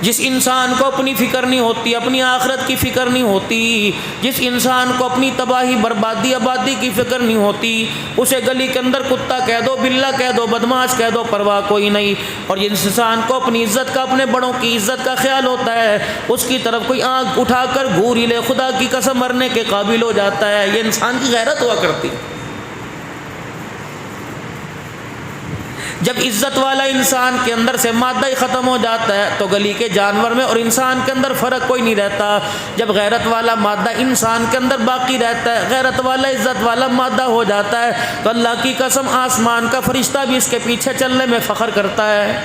جس انسان کو اپنی فکر نہیں ہوتی، اپنی آخرت کی فکر نہیں ہوتی، جس انسان کو اپنی تباہی بربادی آبادی کی فکر نہیں ہوتی، اسے گلی کے اندر کتا کہہ دو، بلا کہہ دو، بدماش کہہ دو، پرواہ کوئی نہیں۔ اور جس انسان کو اپنی عزت کا، اپنے بڑوں کی عزت کا خیال ہوتا ہے، اس کی طرف کوئی آنکھ اٹھا کر گھور ہی لے، خدا کی قسم مرنے کے قابل ہو جاتا ہے۔ یہ انسان کی غیرت ہوا کرتی۔ جب عزت والا انسان کے اندر سے مادہ ہی ختم ہو جاتا ہے تو گلی کے جانور میں اور انسان کے اندر فرق کوئی نہیں رہتا۔ جب غیرت والا مادہ انسان کے اندر باقی رہتا ہے، غیرت والا عزت والا مادہ ہو جاتا ہے، تو اللہ کی قسم آسمان کا فرشتہ بھی اس کے پیچھے چلنے میں فخر کرتا ہے۔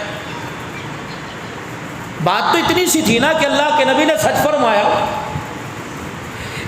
بات تو اتنی سی تھی نا کہ اللہ کے نبی نے سچ فرمایا۔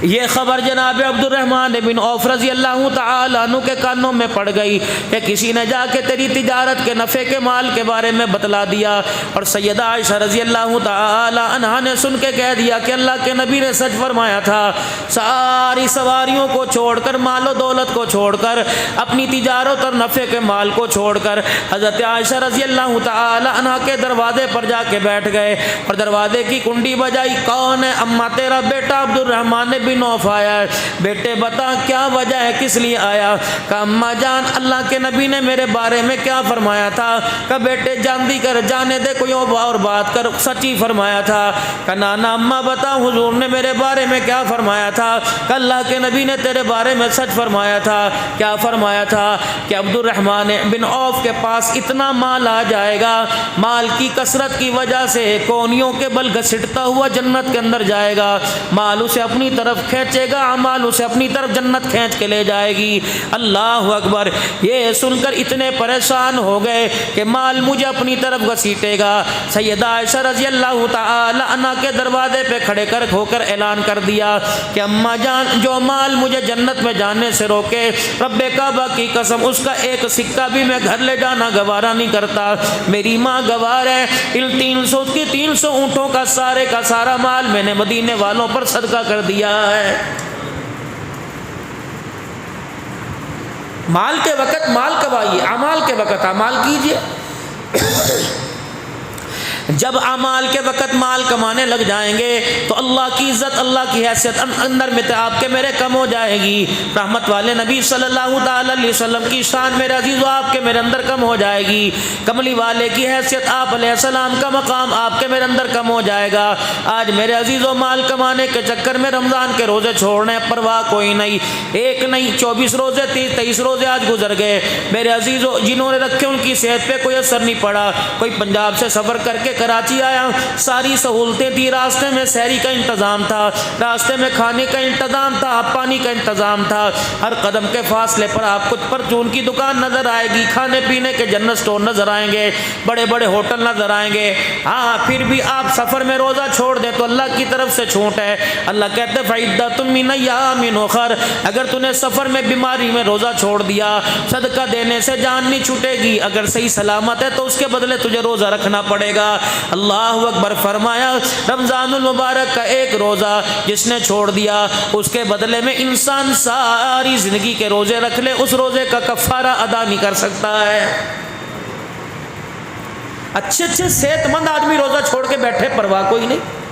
یہ خبر جناب عبد الرحمن بن عوف رضی اللہ تعالی عنہ کے کانوں میں پڑ گئی کہ کسی نے جا کے تیری تجارت کے نفع کے مال کے بارے میں بتلا دیا، اور سیدہ عائشہ رضی اللہ تعالی عنہا نے سن کے کہہ دیا کہ اللہ کے نبی نے سچ فرمایا تھا۔ ساری سواریوں کو چھوڑ کر، مال و دولت کو چھوڑ کر، اپنی تجارت اور نفع کے مال کو چھوڑ کر حضرت عائشہ رضی اللہ تعالی عنہا کے دروازے پر جا کے بیٹھ گئے اور دروازے کی کنڈی بجائی۔ کون ہے؟ اماں تیرا بیٹا عبد الرحمن بن عوف آیا ہے۔ بیٹے بتا کیا وجہ ہے، کس لیے آیا؟ کہ اماں جان اللہ کے نبی نے میرے بارے میں کیا فرمایا تھا؟ کہ بیٹے جاندی کر، جانے دے کوئی اور بات کر، سچی فرمایا تھا؟ کہ نانا اماں بتا حضور نے میرے بارے میں کیا فرمایا تھا؟ کہ اللہ کے نبی نے تیرے بارے میں سچ فرمایا تھا۔ کیا فرمایا تھا؟ کہ عبد الرحمن بن عوف کے پاس اتنا مال آ جائے گا، مال کی کثرت کی وجہ سے کونیوں کے بل گھسٹتا ہوا جنت کے اندر جائے گا، مال اسے اپنی طرف کھینچے گا، اعمال اسے اپنی طرف جنت کھینچ کے لے جائے گی۔ اللہ اکبر! یہ سن کر اتنے پریشان ہو گئے کہ مال مجھے اپنی طرف گھسیٹے گا۔ سیدہ عائشہ رضی اللہ تعالی عنہا کے دروازے پہ کھڑے ہو کر اعلان کر دیا کہ اماں جان جو مال مجھے جنت میں جانے سے روکے، رب کعبہ کی قسم اس کا ایک سکہ بھی میں گھر لے جانا گوارا نہیں کرتا۔ میری ماں گوار ہے، ان 300 اونٹوں کا سارے کا سارا مال میں نے مدینے والوں پر صدقہ کر دیا ہے۔ مال کے وقت مال کمائیے، اعمال کے وقت اعمال کیجیے۔ جب اعمال کے وقت مال کمانے لگ جائیں گے تو اللہ کی عزت، اللہ کی حیثیت اندر میں آپ کے میرے کم ہو جائے گی۔ رحمت والے نبی صلی اللہ تعالی علیہ وسلم کی شان میرے عزیزو آپ کے میرے اندر کم ہو جائے گی۔ کملی والے کی حیثیت، آپ علیہ السلام کا مقام آپ کے میرے اندر کم ہو جائے گا۔ آج میرے عزیزو مال کمانے کے چکر میں رمضان کے روزے چھوڑنے پرواہ کوئی نہیں، ایک نہیں 24 روزے 23 روزے آج گزر گئے۔ میرے عزیزو جنہوں نے رکھے ان کی صحت پہ کوئی اثر نہیں پڑا۔ کوئی پنجاب سے سفر کر کے کراچی آیا، ساری سہولتیں تھی، راستے میں سحری کا انتظام تھا، راستے میں کھانے کا انتظام تھا، پانی کا انتظام تھا، ہر قدم کے فاصلے پر آپ کو پرچون کی دکان نظر آئے گی، کھانے پینے کے جنرل سٹور نظر آئیں گے، بڑے بڑے ہوٹل نظر آئیں گے۔ ہاں پھر بھی آپ سفر میں روزہ چھوڑ دیں تو اللہ کی طرف سے چھوٹ ہے۔ اللہ کہتے فَعِدَّةٌ مِّنْ أَيَّامٍ أُخَرَ، اگر تو نے سفر میں بیماری میں روزہ چھوڑ دیا، صدقہ دینے سے جان نہیں چھوٹے گی، اگر صحیح سلامت ہے تو اس کے بدلے تجھے روزہ رکھنا پڑے گا۔ اللہ اکبر! فرمایا رمضان المبارک کا ایک روزہ جس نے چھوڑ دیا اس کے بدلے میں انسان ساری زندگی کے روزے رکھ لے، اس روزے کا کفارہ ادا نہیں کر سکتا ہے۔ اچھے صحت مند آدمی روزہ چھوڑ کے بیٹھے، پرواہ کوئی نہیں۔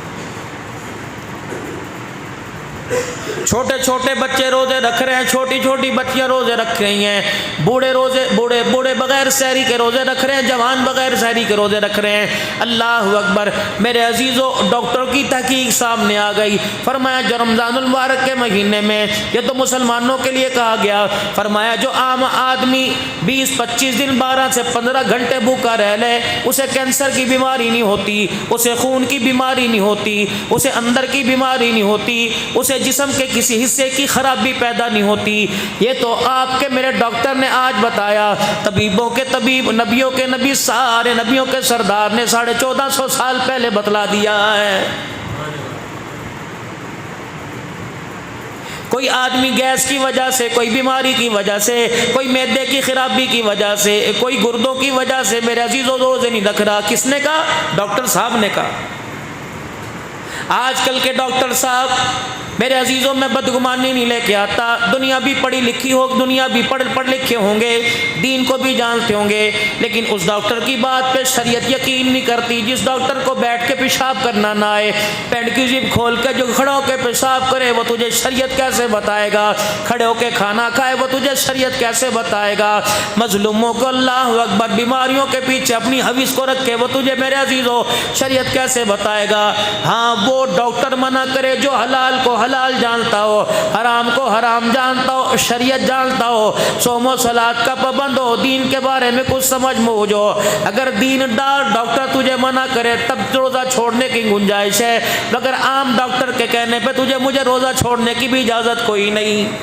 چھوٹے چھوٹے بچے روزے رکھ رہے ہیں، چھوٹی چھوٹی بچیاں روزے رکھ رہی ہیں، بوڑھے بغیر سحری کے روزے رکھ رہے ہیں، جوان بغیر سحری کے روزے رکھ رہے ہیں۔ اللہ اکبر! میرے عزیزو ڈاکٹر کی تحقیق سامنے آ گئی، فرمایا جو رمضان المبارک کے مہینے میں، یہ تو مسلمانوں کے لیے کہا گیا، فرمایا جو عام آدمی 20-25 دن 12 سے 15 گھنٹے بھوکا رہ لے، اسے کینسر کی بیماری نہیں ہوتی، اسے خون کی بیماری نہیں ہوتی، اسے اندر کی بیماری نہیں ہوتی، اسے جسم کے کسی حصے کی خرابی پیدا نہیں ہوتی۔ یہ تو آپ کے میرے ڈاکٹر نے آج بتایا، طبیبوں کے طبیب، نبیوں کے نبی، سارے نبیوں کے سردار نے 1450 سال پہلے بتلا دیا ہے۔ کوئی آدمی گیس کی وجہ سے، کوئی بیماری کی وجہ سے، کوئی معدے کی خرابی کی وجہ سے، کوئی گردوں کی وجہ سے میرے عزیزوں روزے نہیں رکھ رہا، کس نے کہا؟ ڈاکٹر صاحب نے کہا۔ آج کل کے ڈاکٹر صاحب میرے عزیزوں میں بدگمانی نہیں لے کے آتا، دنیا بھی پڑھی لکھی ہو، دنیا بھی پڑھ لکھے ہوں گے، دین کو بھی جانتے ہوں گے، لیکن اس ڈاکٹر کی بات پہ شریعت یقین نہیں کرتی۔ جس ڈاکٹر کو بیٹھ کے پیشاب کرنا نہ آئے، پینٹ کی زپ کھول کے جو کھڑے ہو کے پیشاب کرے وہ تجھے شریعت کیسے بتائے گا؟ کھڑے ہو کے کھانا کھائے وہ تجھے شریعت کیسے بتائے گا؟ مظلوموں کو اللہ اکبر بیماریوں کے پیچھے اپنی حویث کو رکھے وہ تجھے میرے عزیزوں شریعت کیسے بتائے گا؟ ہاں وہ ڈاکٹر منع کرے جو حلال کو حلال جانتا ہو، حرام کو حرام جانتا ہو، شریعت جانتا ہو، صوم و صلات کا پابند ہو، دین کے بارے میں کچھ سمجھ موج ہو۔ اگر دین دار ڈاکٹر تجھے منع کرے تب روزہ چھوڑنے کی گنجائش ہے، مگر عام ڈاکٹر کے کہنے پہ مجھے روزہ چھوڑنے کی بھی اجازت کوئی نہیں۔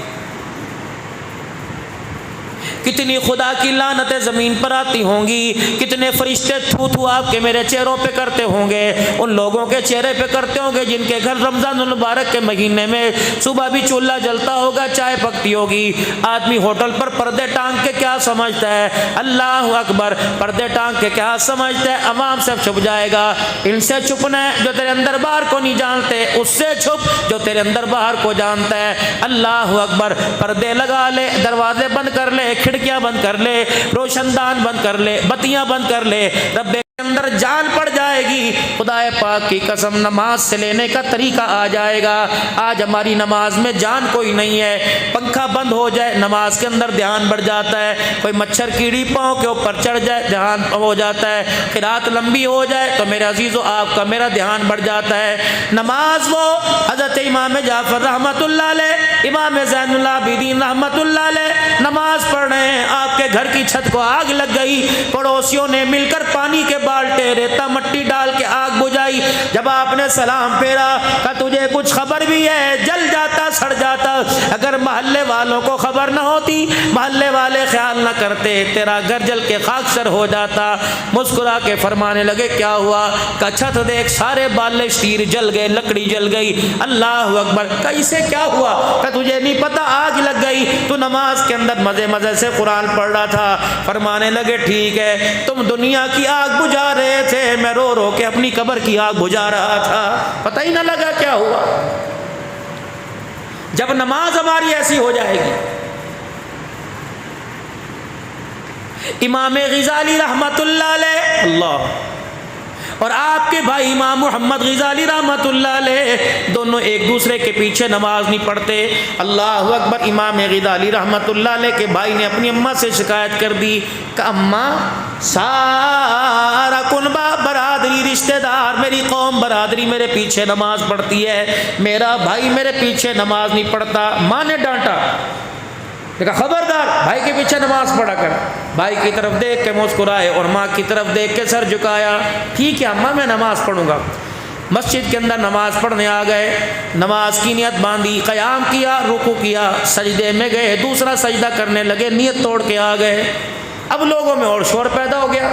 کتنی خدا کی لعنتیں زمین پر آتی ہوں گی، کتنے فرشتے تھو تھو آپ کے میرے چہروں پہ کرتے ہوں گے، ان لوگوں کے چہرے پہ کرتے ہوں گے جن کے گھر رمضان المبارک کے مہینے میں صبح بھی چولہا جلتا ہوگا، چائے پکتی ہوگی۔ آدمی ہوٹل پر پردے ٹانگ کے کیا سمجھتا ہے؟ اللہ اکبر، پردے ٹانگ کے کیا سمجھتا ہے؟ عوام سے چھپ جائے گا۔ ان سے چھپنا ہے جو تیرے اندر باہر کو نہیں جانتے، اس سے چھپ جو تیرے اندر باہر کو جانتا ہے۔ اللہ اکبر، پردے لگا لے، دروازے بند کر لے، کھڑکیاں بند کر لے، روشن دان بند کر لے، بتیاں بند کر لے، رب کے اندر جان پڑ جائے گی۔ خدا پاک کی قسم نماز سے لینے کا طریقہ آ جائے گا۔ آج ہماری نماز میں جان کوئی نہیں ہے، پنکھا بند ہو جائے نماز کے اندر دھیان بڑھ جاتا ہے، کوئی مچھر کیڑی پاؤں کے اوپر چڑھ جائے دھیان ہو جاتا ہے، قرات لمبی ہو جائے تو میرے عزیزو آپ کا میرا دھیان بڑھ جاتا ہے۔ نماز وہ حضرت امام جعفر رحمت اللہ علیہ، امام زین العابدین رحمت اللہ علیہ نماز پڑھ رہے ہیں، آپ کے گھر کی چھت کو آگ لگ گئی، پڑوسیوں نے مل کر پانی کے بالٹے ریتا مٹی ڈال کے آگ بجھائی۔ جب آپ نے سلام پھیرا کہ تجھے کچھ خبر بھی ہے؟ جل جاتا، سڑ جاتا۔ اگر محلے والوں کو خبر نہ ہوتی، محلے والے خیال نہ کرتے، تیرا گھر جل کے خاکسر ہو جاتا۔ مسکرا کے فرمانے لگے کیا ہوا؟ کہ چھت دیکھ سارے بالے شیر جل گئے، لکڑی جل گئی۔ اللہ اکبر، کہ اسے کیا ہوا؟ کہ تجھے نہیں پتا آگ لگ گئی، تو نماز کے اندر مزے مزے سے قرآن پڑھ رہا تھا۔ فرمانے لگے ٹھیک ہے، تم دنیا کی آگ بجھا رہے تھے، میں رو رو کے اپنی قبر کی آگ بجھا رہا تھا، پتہ ہی نہ لگا کیا ہوا۔ جب نماز ہماری ایسی ہو جائے گی، امام غزالی رحمت اللہ علیہ اللہ اور آپ کے بھائی امام محمد غزالی رحمت اللہ علیہ دونوں ایک دوسرے کے پیچھے نماز نہیں پڑھتے۔ اللہ اکبر، امام غزالی رحمت اللہ علیہ کے بھائی نے اپنی اماں سے شکایت کر دی کہ اماں، سارا کنبہ برادری رشتہ دار میری قوم برادری میرے پیچھے نماز پڑھتی ہے، میرا بھائی میرے پیچھے نماز نہیں پڑھتا۔ ماں نے ڈانٹا، کہا خبردار بھائی کے پیچھے نماز پڑھا کر۔ بھائی کی طرف دیکھ کے مسکرائے اور ماں کی طرف دیکھ کے سر جھکایا، ٹھیک ہے اماں میں نماز پڑھوں گا۔ مسجد کے اندر نماز پڑھنے آ گئے، نماز کی نیت باندھی، قیام کیا، رکوع کیا، سجدے میں گئے، دوسرا سجدہ کرنے لگے، نیت توڑ کے آ گئے۔ اب لوگوں میں اور شور پیدا ہو گیا۔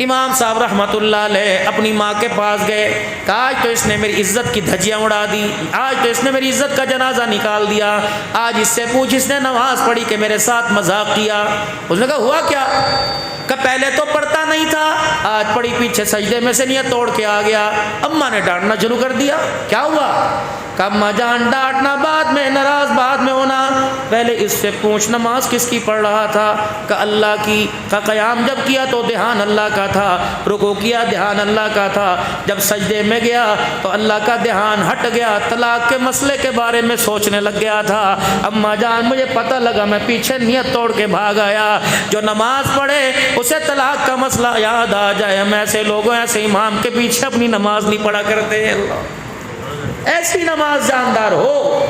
امام صاحب رحمت اللہ علیہ اپنی ماں کے پاس گئے، کہا آج تو اس نے میری عزت کی دھجیاں اڑا دی، آج تو اس نے میری عزت کا جنازہ نکال دیا، آج اس سے پوچھ اس نے نماز پڑھی کہ میرے ساتھ مذاق کیا۔ اس نے کہا ہوا کیا؟ کہ پہلے تو پڑھتا نہیں تھا، آج پڑھی پیچھے سجدے میں سے نیت توڑ کے آ گیا۔ اماں نے ڈانٹنا شروع کر دیا، کیا ہوا؟ کہ اماں جان ڈانٹنا بعد میں، ناراض بعد میں ہونا، پہلے اس سے پوچھ نماز کس کی پڑھ رہا تھا؟ کہ اللہ کی۔ کہ قیام جب کیا تو دھیان اللہ کا تھا، رکوع کیا دھیان اللہ کا تھا، جب سجدے میں گیا تو اللہ کا دھیان ہٹ گیا، طلاق کے مسئلے کے بارے میں سوچنے لگ گیا تھا۔ اماں جان مجھے پتہ لگا، میں پیچھے نیت توڑ کے بھاگ آیا۔ جو نماز پڑھے اسے طلاق کا مسئلہ یاد آ جائے، ہم ایسے لوگوں ایسے امام کے پیچھے اپنی نماز نہیں پڑھا کرتے۔ اللہ، ایسی نماز جاندار ہو۔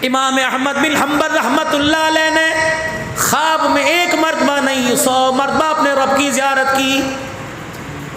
امام احمد بن حنبل رحمت اللہ علیہ نے خواب میں ایک مرتبہ نہیں 100 مرتبہ اپنے رب کی زیارت کی۔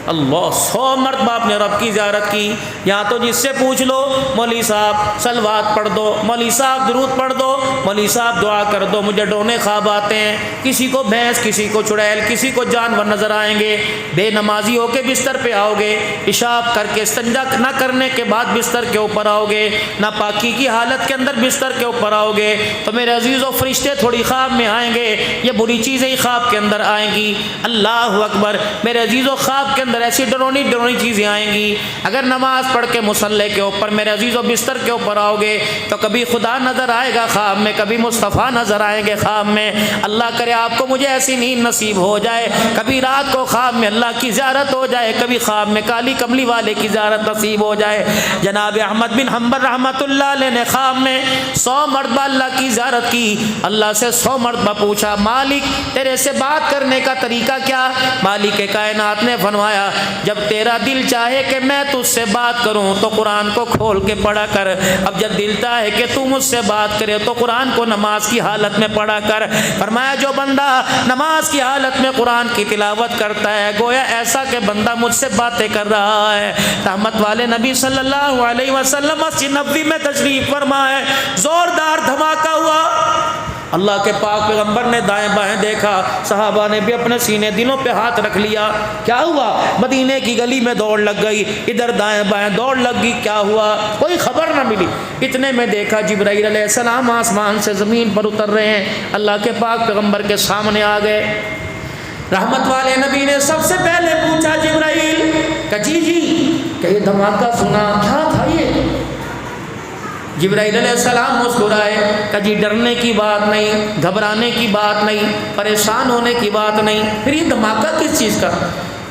اللہ، 100 مرتبہ اپنے رب کی زیارت کی۔ یہاں تو جس سے پوچھ لو، مولوی صاحب صلوات پڑھ دو، مولوی صاحب درود پڑھ دو، مولوی صاحب دعا کر دو، مجھے ڈونے خواب آتے ہیں، کسی کو بھینس، کسی کو چڑیل، کسی کو جانور نظر آئیں گے، بے نمازی ہو کے بستر پہ آؤ گے، پیشاب کر کے استنجا نہ کرنے کے بعد بستر کے اوپر آؤ گے، ناپاکی کی حالت کے اندر بستر کے اوپر آؤ گے، تو میرے عزیزو فرشتے تھوڑی خواب میں آئیں گے، یہ بری چیزیں ہی خواب کے اندر آئیں گی۔ اللہ اکبر، میرے عزیزو خواب کے اندر ایسی ڈرونی چیزیں آئیں گی. اگر نماز پڑھ کے مصلی کے اوپر میرے عزیزو بستر کے اوپر آؤ گے تو کبھی خدا نظر آئے گا خواب میں, کبھی مصطفیٰ نظر آئیں گے خواب میں. اللہ کرے آپ کو مجھے ایسی نیند نصیب ہو جائے, کبھی رات کو خواب میں اللہ کی زیارت ہو جائے, کبھی خواب میں کالی کملی والے کی زیارت نصیب ہو جائے. جناب احمد بن حنبل رحمۃ اللہ علیہ نے خواب میں 100 مرتبہ اللہ کی زیارت کی. اللہ سے 100 مرتبہ پوچھا مالک تیرے سے بات کرنے کا طریقہ کیا؟ مالک کائنات نے فرمایا جب تیرا دل چاہے کہ میں تجھ سے بات کروں تو قرآن کو کھول کے پڑھا کر, اب جب دل چاہے کہ تو مجھ سے بات کرے تو قرآن کو نماز کی حالت میں پڑھا کر. فرمایا جو بندہ نماز کی حالت میں قرآن کی تلاوت کرتا ہے گویا ایسا کہ بندہ مجھ سے باتیں کر رہا ہے. رحمت والے نبی صلی اللہ علیہ وسلم مسجد نبوی میں تشریف فرما ہے, زوردار دھماکہ ہوا. اللہ کے پاک پیغمبر نے دائیں بائیں دیکھا, صحابہ نے بھی اپنے سینے دلوں پہ ہاتھ رکھ لیا. کیا ہوا؟ مدینے کی گلی میں دوڑ لگ گئی, ادھر دائیں بائیں دوڑ لگ گئی. کیا ہوا؟ کوئی خبر نہ ملی. اتنے میں دیکھا جبرائیل علیہ السلام آسمان سے زمین پر اتر رہے ہیں, اللہ کے پاک پیغمبر کے سامنے آ گئے. رحمت والے نبی نے سب سے پہلے پوچھا جبرائیل کہ جی کہ یہ دھماکہ سنا کیا تھا یہ؟ جبرائیل علیہ السلام مسکرائے کہ جی ڈرنے کی بات نہیں, گھبرانے کی بات نہیں, پریشان ہونے کی بات نہیں. پھر یہ دھماکہ کس چیز کا؟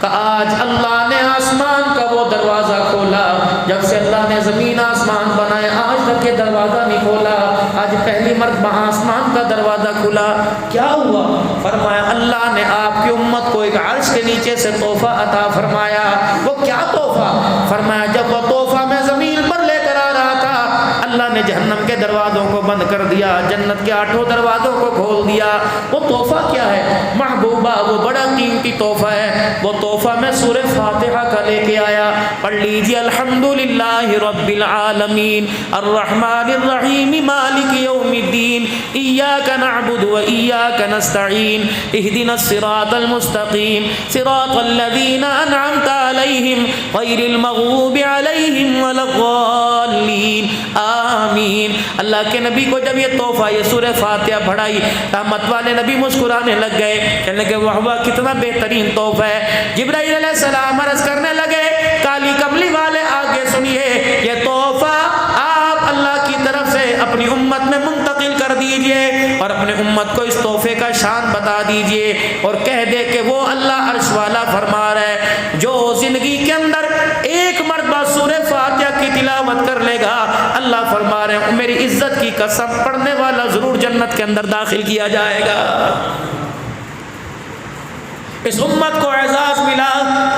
کہ آج اللہ نے آسمان کا وہ دروازہ کھولا, جب سے اللہ نے زمین آسمان بنائے آج تک یہ دروازہ نہیں کھولا, آج پہلی مرتبہ آسمان کا دروازہ کھلا. کیا ہوا؟ فرمایا اللہ نے آپ کی امت کو ایک عرش کے نیچے سے تحفہ عطا فرمایا. وہ کیا تحفہ؟ فرمایا جب وہ تحفہ میں زمین پر لے کر آ رہا تھا اللہ نے جہنم کے دروازوں کو بند کر دیا, جنت کے 8 دروازوں کو کھول دیا. وہ تحفہ کیا ہے محبوبہ؟ وہ بڑا قیمتی تحفہ ہے. وہ تحفہ میں سورہ فاتحہ کا لے کے آیا. پڑھ لیجیے الحمدللہ رب العالمین الرحمن الرحیم مالک یوم الدین ایاک نعبد و ایاک نستعین اہدنا الصراط المستقیم صراط الذین انعمت علیہم غیر المغضوب علیہم ولا الضالین آمین. اللہ کے نبی کو جب یہ تحفہ یہ سورہ فاتحہ پڑھائی رحمت والے نبی مسکرانے لگ گئے, کہنے لگے واہ کتنا بہترین تحفہ ہے. جبرائیل علیہ السلام عرض کرنے لگے کالی کملی والے آگے سنیے, یہ تحفہ آپ اللہ کی طرف سے اپنی امت میں منتقل کر دیجئے اور اپنے امت کو اس تحفے کا شان بتا دیجئے اور کہہ دے کہ وہ اللہ عرش والا فرما رہا ہے جو زندگی کے اندر ایک مرتبہ سورہ فاتحہ کی تلاوت کر لے گا اللہ فرما رہے ہیں میری عزت کی قسم پڑھنے والا ضرور جنت کے اندر داخل کیا جائے گا. اس امت کو اعزاز ملا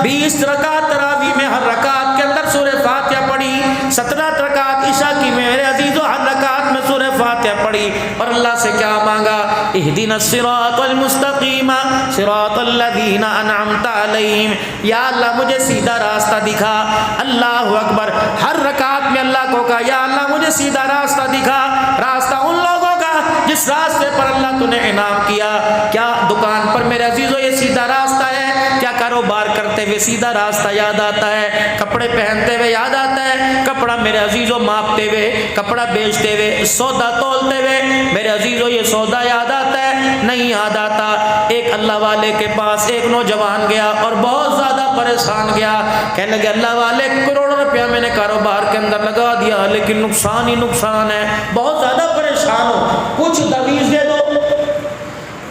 20 رکعت تراویح میں ہر رکعت کے اندر سورہ فاتحہ پڑھی, 17 رکعت عشاء کی میں میرے عزیزو ہر رکعت میں سورہ فاتحہ پڑھی اور اللہ سے کیا مانگا اہدنا الصراط المستقیم صراط الذین انعمت علیہم, یا اللہ مجھے سیدھا راستہ دکھا. اللہ اکبر. ہر رکعت میں اللہ کو کہا یا اللہ مجھے سیدھا راستہ دکھا, راستہ ان لوگوں کا جس راستے پر اللہ تو نے انعام کیا. کیا دکان پر میرے عزیزو یہ سیدھا راستہ ہے؟ کیا کاروبار کرتے ہوئے سیدھا راستہ یاد آتا ہے؟ کپڑے پہنتے ہوئے یاد آتا ہے؟ کپڑا میرے عزیزو ماپتے ہوئے, کپڑا بیچتے ہوئے, سودا تولتے ہوئے میرے عزیزو یہ سودا یاد آتا ہے؟ نہیں یاد آتا. ایک اللہ والے کے پاس ایک نوجوان گیا اور بہت زیادہ پریشان گیا, کہنے لگے اللہ والے کروڑوں روپیہ میں نے کاروبار کے اندر لگا دیا لیکن نقصان ہی نقصان ہے, بہت زیادہ پریشان ہو, کچھ تعویذ دے دو,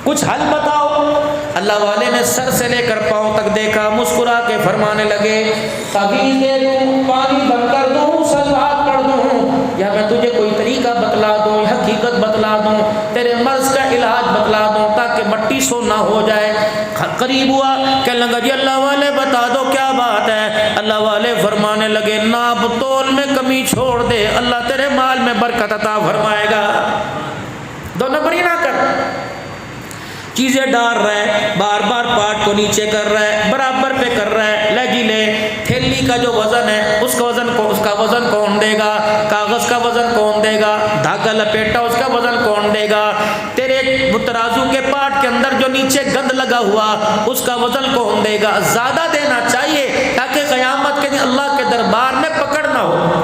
کچھ حل بتاؤ. اللہ والے نے سر سے لے کر پاؤں تک دیکھا, مسکرا کے فرمانے لگے تعویذ دے دوں, پانی بند کر دوں, صلوات پڑھ دوں, یا میں تجھے کوئی طریقہ بتلا دوں, حقیقت بتلا دوں, تیرے مرض کا علاج بتلا دوں تاکہ مٹی سو نہ ہو جائے. قریب ہوا کہ لگا جی اللہ والے بتا دو کیا بات ہے. اللہ والے فرمانے لگے ناپ تول میں کمی چھوڑ دے, اللہ تیرے مال میں برکت عطا فرمائے گا. 2 نمبری نہ کر, چیزیں ڈال رہا ہے, بار بار پاٹ کو نیچے کر رہا ہے, برابر پہ کر رہا ہے. لے جی لے, تھیلی کا جو وزن ہے اس کا وزن کون دے گا؟ کاغذ کا وزن کون دے گا؟ دھاگا لپیٹا اس کا وزن کون دے گا؟ تیرے ترازو کے پاٹ کے اندر جو نیچے گند لگا ہوا اس کا وزن کون دے گا؟ زیادہ دینا چاہیے تاکہ قیامت کے دن اللہ کے دربار میں پکڑ نہ ہو.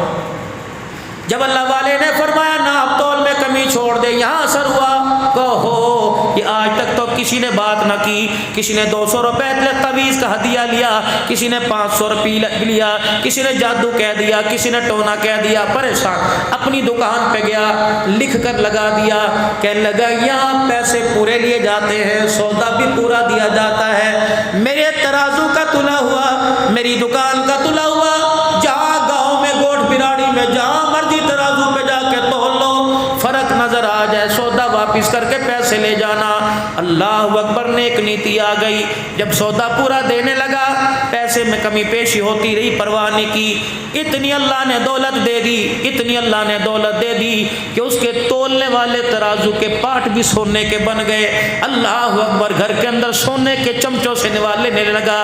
جب اللہ والے نے فرمایا ناپ تول میں کمی ہی چھوڑ دے، یہاں اثر ہوا کہو کہ آج تک تو کسی نے بات نہ کی، کسی نے 200 روپے تعویذ کا ہدیہ لیا، کسی نے 500 روپے لیا، کسی نے جادو کہہ دیا، کسی نے ٹونا کہہ دیا، پریشان اپنی دکان پہ گیا، لکھ کر لگا دیا، کہنے لگا یہاں پیسے پورے لیے جاتے ہیں، سودا بھی پورا دیا جاتا ہے، میرے ترازو کا تلا ہوا، میری دکان کا تلا ہوا، جہاں گاؤں میں گوٹ براڑی میں جہاں مرضی ترازو پہ جا کے تول لو، فرق نظر آ جائے سودا واپس کر کے پیسے لے جانا۔ اللہ اکبر، نیک نیتی آ گئی، جب سودا پورا دینے لگا پیسے میں کمی پیشی ہوتی رہی، پرواہ نہیں کی، اتنی اللہ نے دولت دے دی، اتنی اللہ نے دولت دے دی کہ اس کے تولنے والے ترازو کے پاٹ بھی سونے کے بن گئے۔ اللہ اکبر، گھر کے اندر سونے کے چمچوں سے نوالنے لگا۔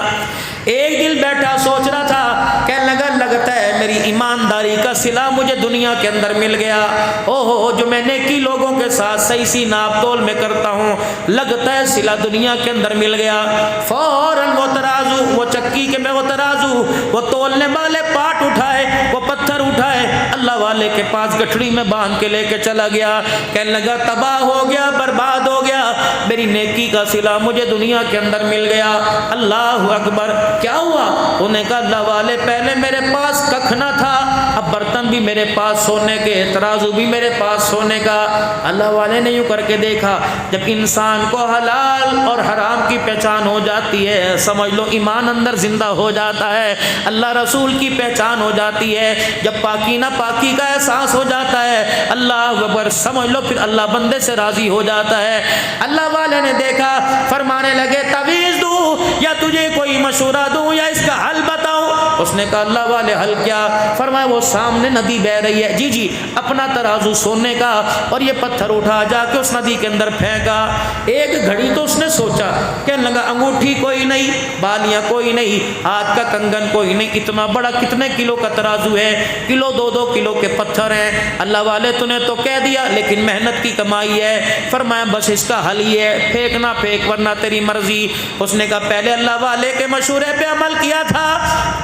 ایک دل بیٹھا سوچ رہا تھا، کہنے لگا لگتا ہے میری ایمانداری کا صلہ مجھے دنیا کے اندر مل گیا، اوہ جو میں نیکی لوگوں کے ساتھ صحیح سی ناپ تول میں کرتا ہوں، لگتا ہے صلہ دنیا کے اندر مل گیا۔ فوراً وہ ترازو، وہ چکی کے میں وہ ترازو، وہ تولنے والے پاٹ اٹھائے، وہ پتھر اٹھائے، اللہ والے کے پاس گٹھڑی میں باندھ کے لے کے چلا گیا، کہنے لگا تباہ ہو گیا، برباد ہو گیا، میری نیکی کا صلہ مجھے دنیا کے اندر مل گیا۔ اللہ اکبر، کیا ہوا؟ انہوں نے کہا اللہ والے پہلے میرے پاس ککھ نہ تھا، اب برتن بھی میرے پاس سونے کے، ترازو بھی میرے پاس سونے کا۔ اللہ والے نے یوں کر کے دیکھا، جب انسان کو حلال اور حرام کی پہچان ہو جاتی ہے، سمجھ لو ایمان اندر زندہ ہو جاتا ہے، اللہ رسول کی پہچان ہو جاتی ہے، جب پاکی نہ پاکی کا احساس ہو جاتا ہے، اللہ اکبر، سمجھ لو پھر اللہ بندے سے راضی ہو جاتا ہے۔ اللہ والے نے دیکھا، فرمانے لگے تعویذ دوں یا تجھے کوئی مشورہ دوں یا اس کا حل بتاؤں؟ اس نے کہا اللہ والے حل کیا؟ فرمایا وہ سامنے ندی بہ رہی ہے، جی جی، اپنا ترازو سونے کا اور یہ پتھر اٹھا جا کے اس ندی کے اندر پھینکا۔ ایک گھڑی تو اس نے سوچا، کہنے لگا انگوٹھی کوئی نہیں، بالیاں کوئی نہیں، ہاتھ کا کنگن کوئی نہیں، اتنا بڑا کتنے کلو کا ترازو ہے، کلو 2-2 کلو کے پتھر ہیں، اللہ والے تو نے تو کہہ دیا لیکن محنت کی کمائی ہے۔ فرمایا بس اس کا حل یہ ہے، پھینکنا پھینک ورنہ تیری مرضی۔ اس نے کہا پہلے اللہ والے کے مشورے پہ عمل کیا تھا،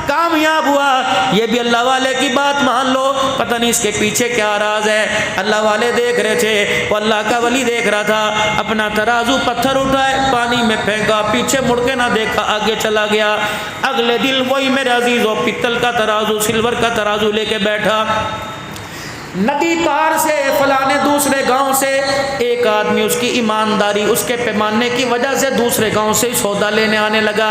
کامیاب ہوا، یہ بھی اللہ والے کی بات مان لو، پتہ نہیں اس کے پیچھے کیا راز ہے۔ اللہ والے دیکھ رہے تھے، وہ اللہ کا ولی دیکھ رہا تھا، اپنا ترازو پتھر اٹھائے پانی میں پھینکا، پیچھے مڑ کے نہ دیکھا، آگے چلا گیا۔ اگلے دن وہی میرے عزیزو پتل کا ترازو، سلور کا ترازو لے کے بیٹھا، ندی پار سے فلانے دوسرے گاؤں سے ایک آدمی اس کی ایمانداری، اس کے پیمانے کی وجہ سے دوسرے گاؤں سے سودا لینے آنے لگا۔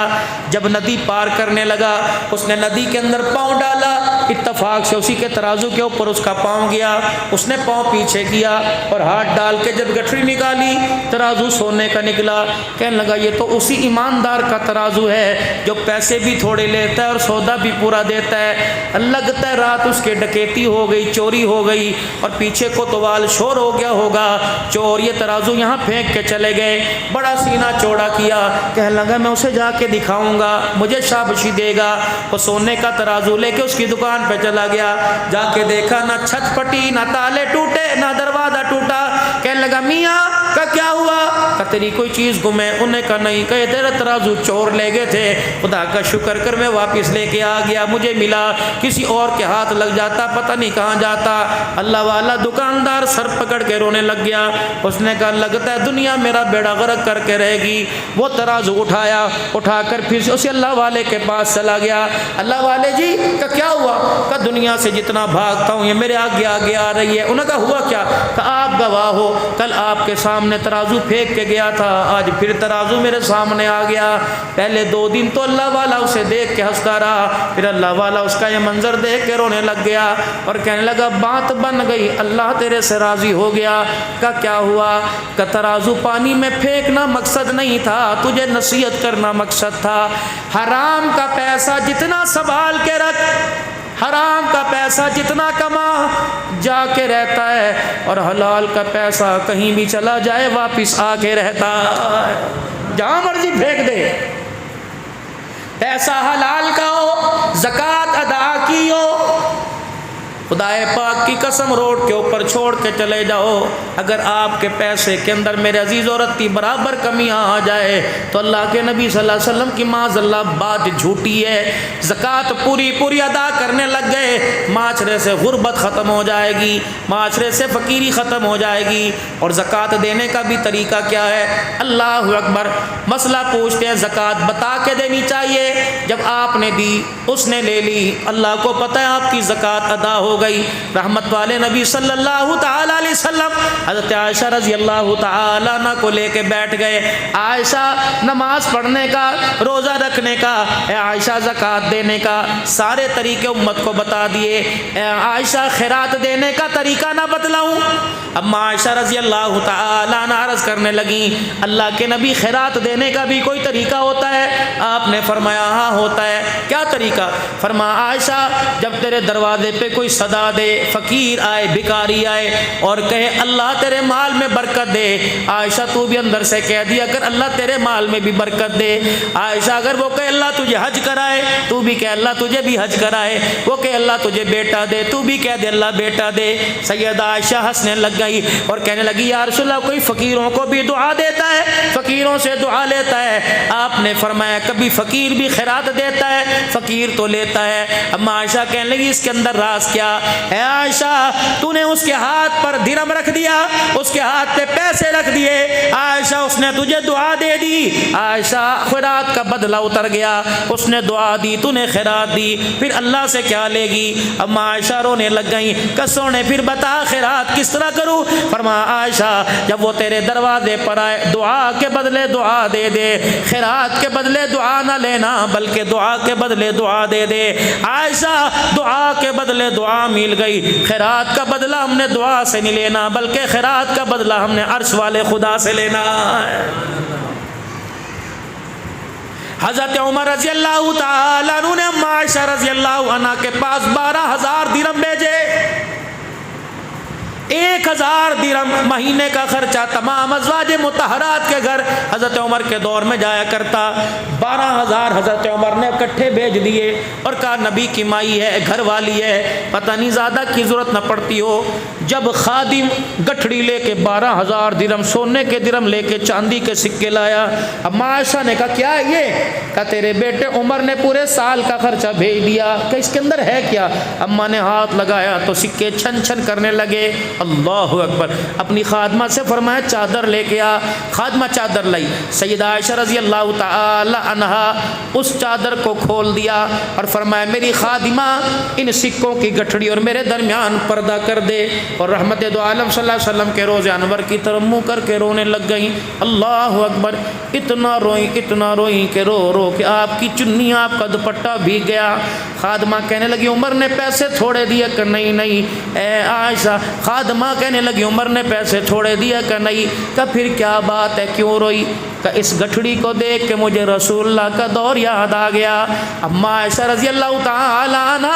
جب ندی پار کرنے لگا، اس نے ندی کے اندر پاؤں ڈالا، اتفاق سے اسی کے ترازو کے اوپر اس کا پاؤں گیا، اس نے پاؤں پیچھے کیا اور ہاتھ ڈال کے جب گٹھڑی نکالی، ترازو سونے کا نکلا۔ کہنے لگا یہ تو اسی ایماندار کا ترازو ہے جو پیسے بھی تھوڑے لیتا ہے اور سودا بھی پورا دیتا ہے۔ لگتا ہے رات اس کے ڈکیتی ہو گئی، چوری ہو گئی اور پیچھے کوتوال شور ہو گیا ہوگا، چور یہ ترازو یہاں پھینک کے چلے گئے۔ بڑا سینہ چوڑا کیا، کہنے لگا میں اسے جا کے دکھاؤں گا، مجھے شاباشی دے گا۔ وہ سونے کا ترازو لے کے اس کی دکان پہ چلا گیا، جا کے دیکھا نہ چھت پھٹی، نہ تالے ٹوٹے، نہ دروازہ ٹوٹا۔ کہنے لگا میاں کا کیا ہوا؟ کہ تیری کوئی چیز گمے؟ انہیں کہا نہیں، کہ تیرا ترازو چور لے گئے تھے، خدا کا شکر کر میں واپس لے کے آ گیا، مجھے ملا، کسی اور کے ہاتھ لگ جاتا پتہ نہیں کہاں جاتا۔ اللہ والا دکاندار سر پکڑ کے رونے لگ گیا۔ اس نے کہا لگتا ہے دنیا میرا بیڑا غرق کر کے رہے گی۔ وہ ترازو اٹھایا، اٹھا کر پھر سے اسی اللہ والے کے پاس چلا گیا۔ اللہ والے جی کہ کیا ہوا؟ کہ دنیا سے جتنا بھاگتا ہوں یہ میرے آگے آگے آ رہی ہے۔ انہوں نے کہا ہوا کیا؟ کہ آپ گواہ ہو، کل آپ کے سامنے ترازو پھینک کے گیا تھا، آج پھر ترازو میرے سامنے آ گیا۔ پہلے 2 دن تو اللہ والا اسے دیکھ کے ہنستا رہا، پھر اللہ والا اس کا یہ منظر دیکھ کے رونے لگ گیا اور کہنے لگا بات بن گئی، اللہ تیرے سے راضی ہو گیا۔ کہ کیا ہوا؟ کہ ترازو پانی میں پھینکنا مقصد نہیں تھا، تجھے نصیحت کرنا مقصد تھا۔ حرام کا پیسہ جتنا سنبھال کے رکھ، حرام کا پیسہ جتنا کما جا کے رہتا ہے، اور حلال کا پیسہ کہیں بھی چلا جائے واپس آ کے رہتا ہے، جہاں مرضی پھینک دے۔ پیسہ حلال کا ہو، زکوٰۃ ادا کی ہو، خدائے پاک کی قسم روڈ کے اوپر چھوڑ کے چلے جاؤ، اگر آپ کے پیسے کے اندر میرے عزیز اور رتی برابر کمی آ جائے تو اللہ کے نبی صلی اللہ علیہ وسلم کی معاذ اللہ بات جھوٹی ہے، زکوٰۃ پوری پوری ادا کرنے لگ گئے، معاشرے سے غربت ختم ہو جائے گی، معاشرے سے فقیری ختم ہو جائے گی۔ اور زکوٰۃ دینے کا بھی طریقہ کیا ہے؟ اللہ اکبر، مسئلہ پوچھتے ہیں زکوٰۃ بتا کے دینی چاہیے، جب آپ نے دی اس نے لے لی، اللہ کو پتہ ہے آپ کی زکوٰۃ ادا ہو گئی۔ رحمت والے نبی صلی اللہ تعالی علیہ وسلم حضرت عائشہ رضی اللہ تعالی عنہ کو لے کے بیٹھ گئے۔ عائشہ نماز پڑھنے کا، روزہ رکھنے کا، اے عائشہ زکوٰۃ دینے کا سارے طریقے امت کو بتا دیے، اے عائشہ خیرات دینے کا طریقہ نہ بتلاؤں؟ اما عائشہ رضی اللہ تعالی عنہ عرض کرنے لگیں اللہ کے نبی خیرات دینے کا بھی کوئی طریقہ ہوتا ہے؟ آپ نے فرمایا ہاں ہوتا ہے۔ کیا طریقہ؟ فرمایا عائشہ جب تیرے دروازے پہ کوئی صدا دے، فقیر آئے، بھکاری آئے اور کہے اللہ تیرے مال میں برکت دے، عائشہ تو بھی اندر سے کہہ دیا اگر اللہ تیرے مال میں بھی برکت دے۔ عائشہ اگر وہ کہے اللہ تجھے حج کرائے، تو بھی کہے اللہ تجھے بھی حج کرائے۔ وہ کہے اللہ تجھے بیٹا دے، تو بھی کہہ دے اللہ بیٹا دے۔ سیدہ عائشہ ہنسنے لگ گئی اور کہنے لگی یا رسول اللہ کوئی فقیروں کو بھی دعا دیتا ہے، فقیروں سے دعا لیتا ہے؟ آپ نے فرمایا کبھی فقیر بھی خیرات دیتا ہے، فقیر تو لیتا ہے۔ اما عائشہ کہنے لگی اس کے اندر راز کیا؟ اے عائشہ تو نے اس کے ہاتھ پر درہم رکھ دیا، اس کے ہاتھ پہ پیسے رکھ دیے، عائشہ اس نے تجھے دعا دے دی، عائشہ خیرات کا بدلہ اتر گیا، اس نے دعا دی، تو نے خیرات دی، پھر اللہ سے کیا لے گی؟ اما عائشہ رونے لگ گئیں کہ سونے پھر بتا خیرات کس طرح کروں؟ فرمایا عائشہ جب وہ تیرے دروازے پر آئے دعا کے بدلے دعا دے دے، خیرات کے بدلے دعا نہ لینا بلکہ دعا کے بدلے دعا دے دے۔ عائشہ دعا کے بدلے دعا مل گئی، خیرات کا بدلہ ہم نے دعا سے نہیں لینا بلکہ خیرات کا بدلہ ہم نے عرش والے خدا سے لینا ہے۔ حضرت عمر رضی اللہ تعالیٰ عنہ نے اما عائشہ رضی اللہ عنہ کے پاس 12,000 درہم بھیجے، 1,000 درہم مہینے کا خرچہ تمام ازواج مطہرات کے گھر حضرت عمر کے دور میں جایا کرتا۔ 12,000 حضرت عمر نے اکٹھے بھیج دیے اور کہا نبی کی مائی ہے، گھر والی ہے، پتہ نہیں زیادہ کی ضرورت نہ پڑتی ہو۔ جب خادم گٹھڑی لے کے 12,000 درہم سونے کے درہم لے کے چاندی کے سکے لایا، اما عائشہ نے کہا کیا یہ؟ کہا تیرے بیٹے عمر نے پورے سال کا خرچہ بھیج دیا، کہ اس کے اندر ہے کیا؟ اما نے ہاتھ لگایا تو سکے چھن چھن کرنے لگے۔ اللہ اکبر، اپنی خادمہ سے فرمایا چادر لے کے آ۔ خادمہ چادر لائی، سیدہ عائشہ رضی اللہ تعالی عنہا اس چادر کو کھول دیا اور فرمایا میری خادمہ ان سکوں کی گٹھڑی اور میرے درمیان پردہ کر دے، اور رحمت دو عالم صلی اللہ علیہ وسلم کے روز انور کی طرف منہ کر کے رونے لگ گئیں۔ اللہ اکبر، اتنا روئیں کہ رو رو کہ آپ کی چنی، آپ کا دوپٹہ بھیگ گیا۔ خادمہ کہنے لگی عمر نے پیسے تھوڑے دیے کہ نہیں اے عائشہ؟ خادمہ کہنے لگی عمر نے پیسے تھوڑے دیا کہ نہیں؟ کہ پھر کیا بات ہے، کیوں روئی؟ کہ اس گٹھڑی کو دیکھ کے مجھے رسول اللہ کا دور یاد آ گیا۔ اما عائشہ رضی اللہ تعالی عنہ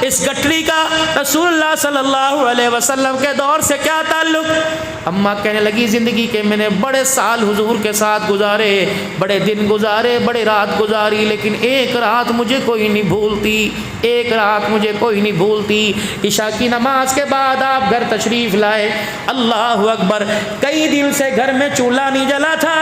اس گٹھڑی کا رسول اللہ صلی اللہ علیہ وسلم کے دور سے کیا تعلق؟ اما کہنے لگی زندگی کے میں نے بڑے سال حضور کے ساتھ گزارے، بڑے دن گزارے، بڑے رات گزاری، لیکن ایک رات مجھے کوئی نہیں بھولتی، ایک رات مجھے کوئی نہیں بھولتی۔ عشاء کی نماز کے بعد آپ گھر تشریف لائے، اللہ اکبر، کئی دن سے گھر میں چولہا نہیں جلا تھا،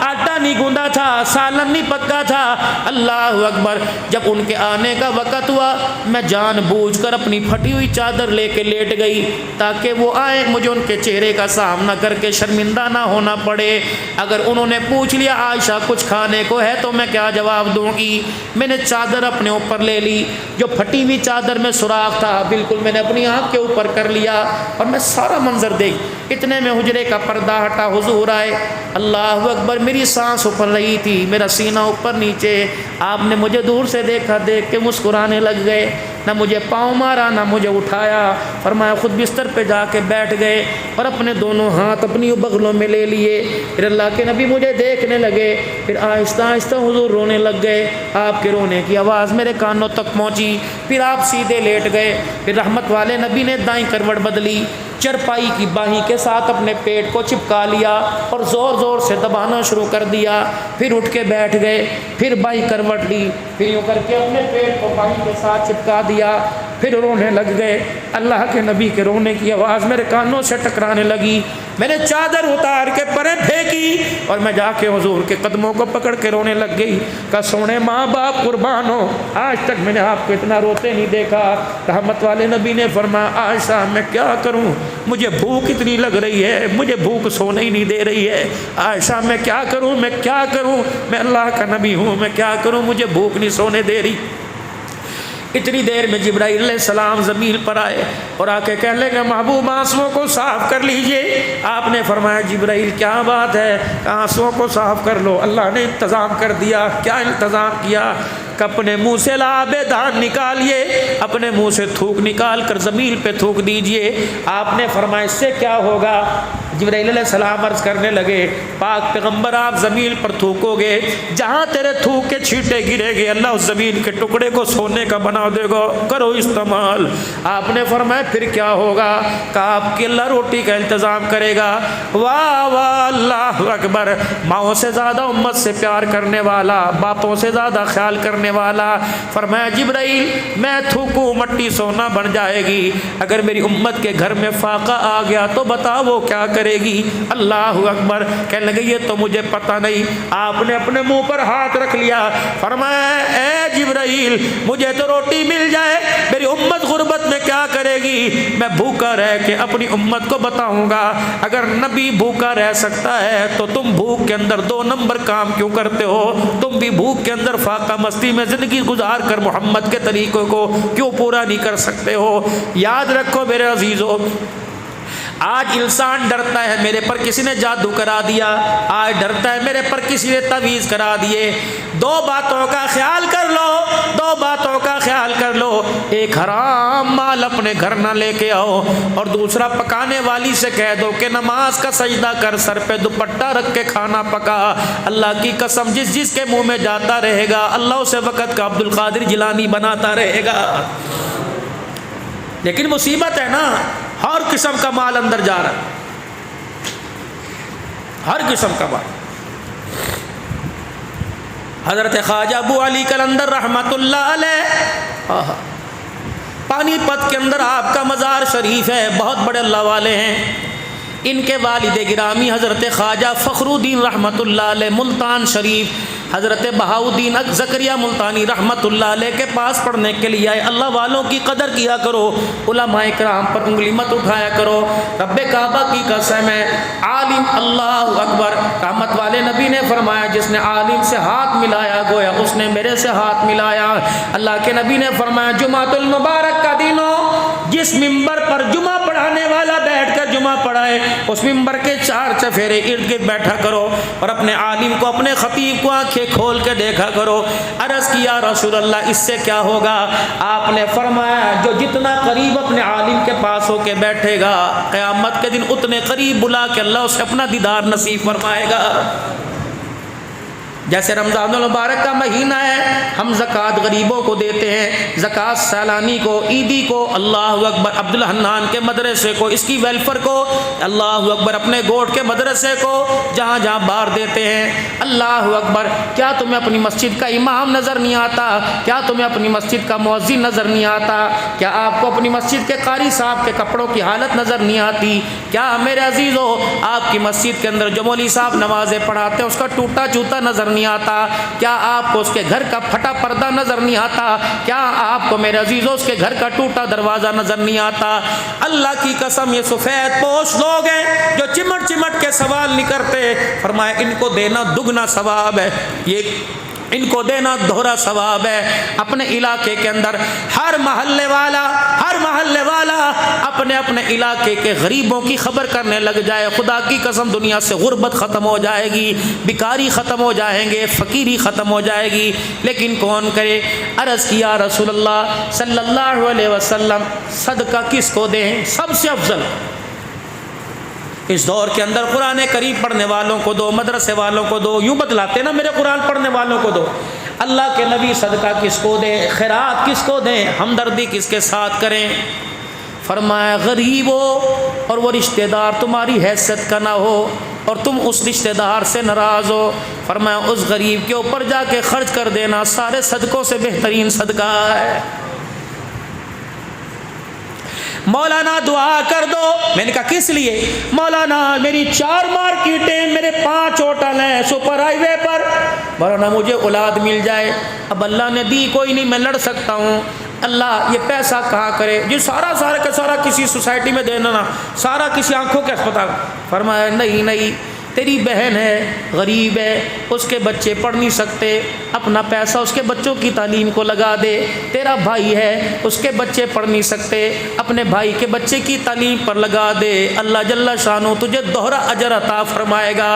آٹا نہیں گوندا تھا، سالن نہیں پکا تھا، اللہ اکبر۔ جب ان کے آنے کا وقت ہوا میں جان بوجھ کر اپنی پھٹی ہوئی چادر لے کے لیٹ گئی تاکہ وہ آئیں مجھے ان کے چہرے کا سامنا کر کے شرمندہ نہ ہونا پڑے۔ اگر انہوں نے پوچھ لیا عائشہ کچھ کھانے کو ہے تو میں کیا جواب دوں گی؟ میں نے چادر اپنے اوپر لے لی، جو پھٹی ہوئی چادر میں سوراخ تھا بالکل میں نے اپنی آنکھ کے اوپر کر لیا اور میں سارا منظر دیکھ، اتنے میں حجرے کا پردہ ہٹا، حضور آئے، اللہ اکبر، میری سانس اوپر رہی تھی، میرا سینہ اوپر نیچے، آپ نے مجھے دور سے دیکھا، دیکھ کے مسکرانے لگ گئے، نہ مجھے پاؤں مارا نہ مجھے اٹھایا، فرمایا خود بستر پہ جا کے بیٹھ گئے اور اپنے دونوں ہاتھ اپنی بغلوں میں لے لیے۔ پھر اللہ کے نبی مجھے دیکھنے لگے، پھر آہستہ آہستہ حضور رونے لگ گئے، آپ کے رونے کی آواز میرے کانوں تک پہنچی، پھر آپ سیدھے لیٹ گئے، پھر رحمت والے نبی نے دائیں کروٹ بدلی، چرپائی کی باہیں کے ساتھ اپنے پیٹ کو چپکا لیا اور زور زور سے دبانا شروع کر دیا، پھر اٹھ کے بیٹھ گئے، پھر بائیں کروٹ لی، پھر یوں کر کے اپنے پیٹ کو باہیں کے ساتھ چپکا دیا، پھر رونے لگ گئے۔ اللہ کے نبی کے رونے کی آواز میرے کانوں سے ٹکرانے لگی، میں نے چادر اتار کے پرے پھینکی اور میں جا کے حضور کے قدموں کو پکڑ کے رونے لگ گئی۔ کہ سونے ماں باپ قربان ہو، آج تک میں نے آپ کو اتنا روتے نہیں دیکھا۔ رحمت والے نبی نے فرمایا عائشہ میں کیا کروں، مجھے بھوک اتنی لگ رہی ہے، مجھے بھوک سونے ہی نہیں دے رہی ہے۔ عائشہ میں کیا کروں، میں کیا کروں، میں اللہ کا نبی ہوں، میں کیا کروں، مجھے بھوک نہیں سونے دے رہی۔ اتنی دیر میں جبرائیل علیہ السلام زمین پر آئے اور آ کے کہنے لگے محبوب آنسوؤں کو صاف کر لیجئے۔ آپ نے فرمایا جبرائیل کیا بات ہے، آنسوؤں کو صاف کر لو، اللہ نے انتظام کر دیا۔ کیا انتظام کیا کہ اپنے منہ سے لعاب دہن نکالیے، اپنے منہ سے تھوک نکال کر زمین پہ تھوک دیجئے۔ آپ نے فرمایا اس سے کیا ہوگا؟ جبرائیل علیہ السلام عرض کرنے لگے پاک پیغمبر آپ زمین پر تھوکو گے، جہاں تیرے تھوک کے چھینٹے گرے گے اللہ اس زمین کے ٹکڑے کو سونے کا بنا دے گا، کرو استعمال۔ آپ نے فرمایا پھر کیا ہوگا؟ کہ آپ کی اللہ روٹی کا انتظام کرے گا۔ واہ واہ اللہ اکبر، ماؤں سے زیادہ امت سے پیار کرنے والا، باپوں سے زیادہ خیال کرنے والا۔ فرمایا جبرائیل میں تھوکوں مٹی سونا بن جائے گی، اگر میری امت کے گھر میں فاقہ آ گیا تو بتا وہ کیا کرے گی؟ اللہ اکبر۔ کہنے لگے یہ تو مجھے پتہ نہیں۔ آپ نے اپنے منہ پر ہاتھ رکھ لیا، فرمایا اے جبرائیل مجھے تو روٹی مل جائے، میری امت غربت میں کیا کرے گی؟ میں بھوکا رہ کے اپنی امت کو بتاؤں گا۔ اگر نبی بھوکا رہ سکتا ہے تو تم بھوک کے اندر 2 نمبر کام کیوں کرتے ہو؟ تم بھی بھوک کے اندر فاقہ مستی میں زندگی گزار کر محمد کے طریقوں کو کیوں پورا نہیں کر سکتے ہو؟ یاد رکھو میرے عزیزو، آج انسان ڈرتا ہے میرے پر کسی نے جادو کرا دیا، آج ڈرتا ہے میرے پر کسی نے تعویذ کرا دیے۔ 2 باتوں کا خیال کر لو، 2 باتوں کا خیال کر لو، ایک حرام مال اپنے گھر نہ لے کے آؤ، اور دوسرا پکانے والی سے کہہ دو کہ نماز کا سجدہ کر، سر پہ دوپٹہ رکھ کے کھانا پکا۔ اللہ کی قسم جس جس کے منہ میں جاتا رہے گا اللہ اسے وقت کا عبد القادر جیلانی بناتا رہے گا۔ لیکن مصیبت ہے نا، ہر قسم کا مال اندر جا رہا ہے، ہر قسم کا مال۔ حضرت خواجہ ابو علی قلندر رحمت اللہ علیہ، پانی پت کے اندر آپ کا مزار شریف ہے، بہت بڑے اللہ والے ہیں۔ ان کے والد گرامی حضرت خواجہ فخر الدین رحمت اللہ علیہ ملتان شریف، حضرت بہاؤدین زکریا ملتانی رحمت اللہ علیہ کے پاس پڑھنے کے لیے آئے۔ اللہ والوں کی قدر کیا کرو، علماء کرام پر انگلی مت اٹھایا کرو، رب کعبہ کی قسم ہے عالم، اللہ اکبر۔ رحمت والے نبی نے فرمایا جس نے عالم سے ہاتھ ملایا گویا اس نے میرے سے ہاتھ ملایا۔ اللہ کے نبی نے فرمایا جمعۃ المبارک کا دن ہو، جس ممبر پر جمعہ پڑھانے والا بیٹھ کر جمعہ پڑھائے اس ممبر کے 4 چفیرے ارد گرد بیٹھا کرو اور اپنے عالم کو، اپنے خطیب کو آنکھیں کھول کے دیکھا کرو۔ عرض کیا رسول اللہ اس سے کیا ہوگا؟ آپ نے فرمایا جو جتنا قریب اپنے عالم کے پاس ہو کے بیٹھے گا قیامت کے دن اتنے قریب بلا کے اللہ اسے اپنا دیدار نصیب فرمائے گا۔ جیسے رمضان المبارک کا مہینہ ہے، ہم زکوٰۃ غریبوں کو دیتے ہیں، زکوٰۃ سیلانی کو، عیدی کو، اللہ اکبر، عبد الحنان کے مدرسے کو، اس کی ویلفیئر کو، اللہ اکبر، اپنے گوٹ کے مدرسے کو، جہاں جہاں بار دیتے ہیں، اللہ اکبر۔ کیا تمہیں اپنی مسجد کا امام نظر نہیں آتا؟ کیا تمہیں اپنی مسجد کا مؤذن نظر نہیں آتا؟ کیا آپ کو اپنی مسجد کے قاری صاحب کے کپڑوں کی حالت نظر نہیں آتی؟ کیا میرے عزیزو آپ کی مسجد کے اندر جو مولوی صاحب نمازیں پڑھاتے ہیں اس کا ٹوٹا جوتا نظر نہیں آتا؟ کیا آپ کو اس کے گھر کا پھٹا پردہ نظر نہیں آتا؟ کیا آپ کو میرے عزیزوں اس کے گھر کا ٹوٹا دروازہ نظر نہیں آتا؟ اللہ کی قسم یہ سفید پوش لوگ ہیں جو چمٹ چمٹ کے سوال نہیں کرتے، فرمایا ان کو دینا دگنا ثواب ہے، یہ ان کو دینا دوہرا ثواب ہے۔ اپنے علاقے کے اندر ہر محلے والا اپنے اپنے علاقے کے غریبوں کی خبر کرنے لگ جائے، خدا کی قسم دنیا سے غربت ختم ہو جائے گی، بیکاری ختم ہو جائیں گے، فقیری ختم ہو جائے گی۔ لیکن کون کرے؟ عرض کیا رسول اللہ صلی اللہ علیہ وسلم صدقہ کس کو دیں؟ سب سے افضل اس دور کے اندر قرآن کریم پڑھنے والوں کو دو، مدرسے والوں کو دو، یوں بتلاتے نا میرے قرآن پڑھنے والوں کو دو۔ اللہ کے نبی صدقہ کس کو دیں؟ خیرات کس کو دیں؟ ہمدردی کس کے ساتھ کریں؟ فرمایا غریب ہو اور وہ رشتہ دار تمہاری حیثیت کا نہ ہو اور تم اس رشتہ دار سے ناراض ہو، فرمایا اس غریب کے اوپر جا کے خرچ کر دینا، سارے صدقوں سے بہترین صدقہ ہے۔ مولانا دعا کر دو۔ میں نے کہا کس لیے؟ مولانا میری 4 مارکیٹیں، میرے 5 ہوٹل ہیں سپر ہائی وے پر، مولانا مجھے اولاد مل جائے۔ اب اللہ نے دی کوئی نہیں، میں لڑ سکتا ہوں، اللہ یہ پیسہ کہاں کرے، یہ سارا کا سارا کسی سوسائٹی میں دینا نا، سارا کسی آنکھوں کے اسپتال۔ فرمایا نہیں، تیری بہن ہے، غریب ہے، اس کے بچے پڑھ نہیں سکتے، اپنا پیسہ اس کے بچوں کی تعلیم کو لگا دے۔ تیرا بھائی ہے، اس کے بچے پڑھ نہیں سکتے، اپنے بھائی کے بچے کی تعلیم پر لگا دے، اللہ جل شانہ تجھے دوہرا اجر عطا فرمائے گا۔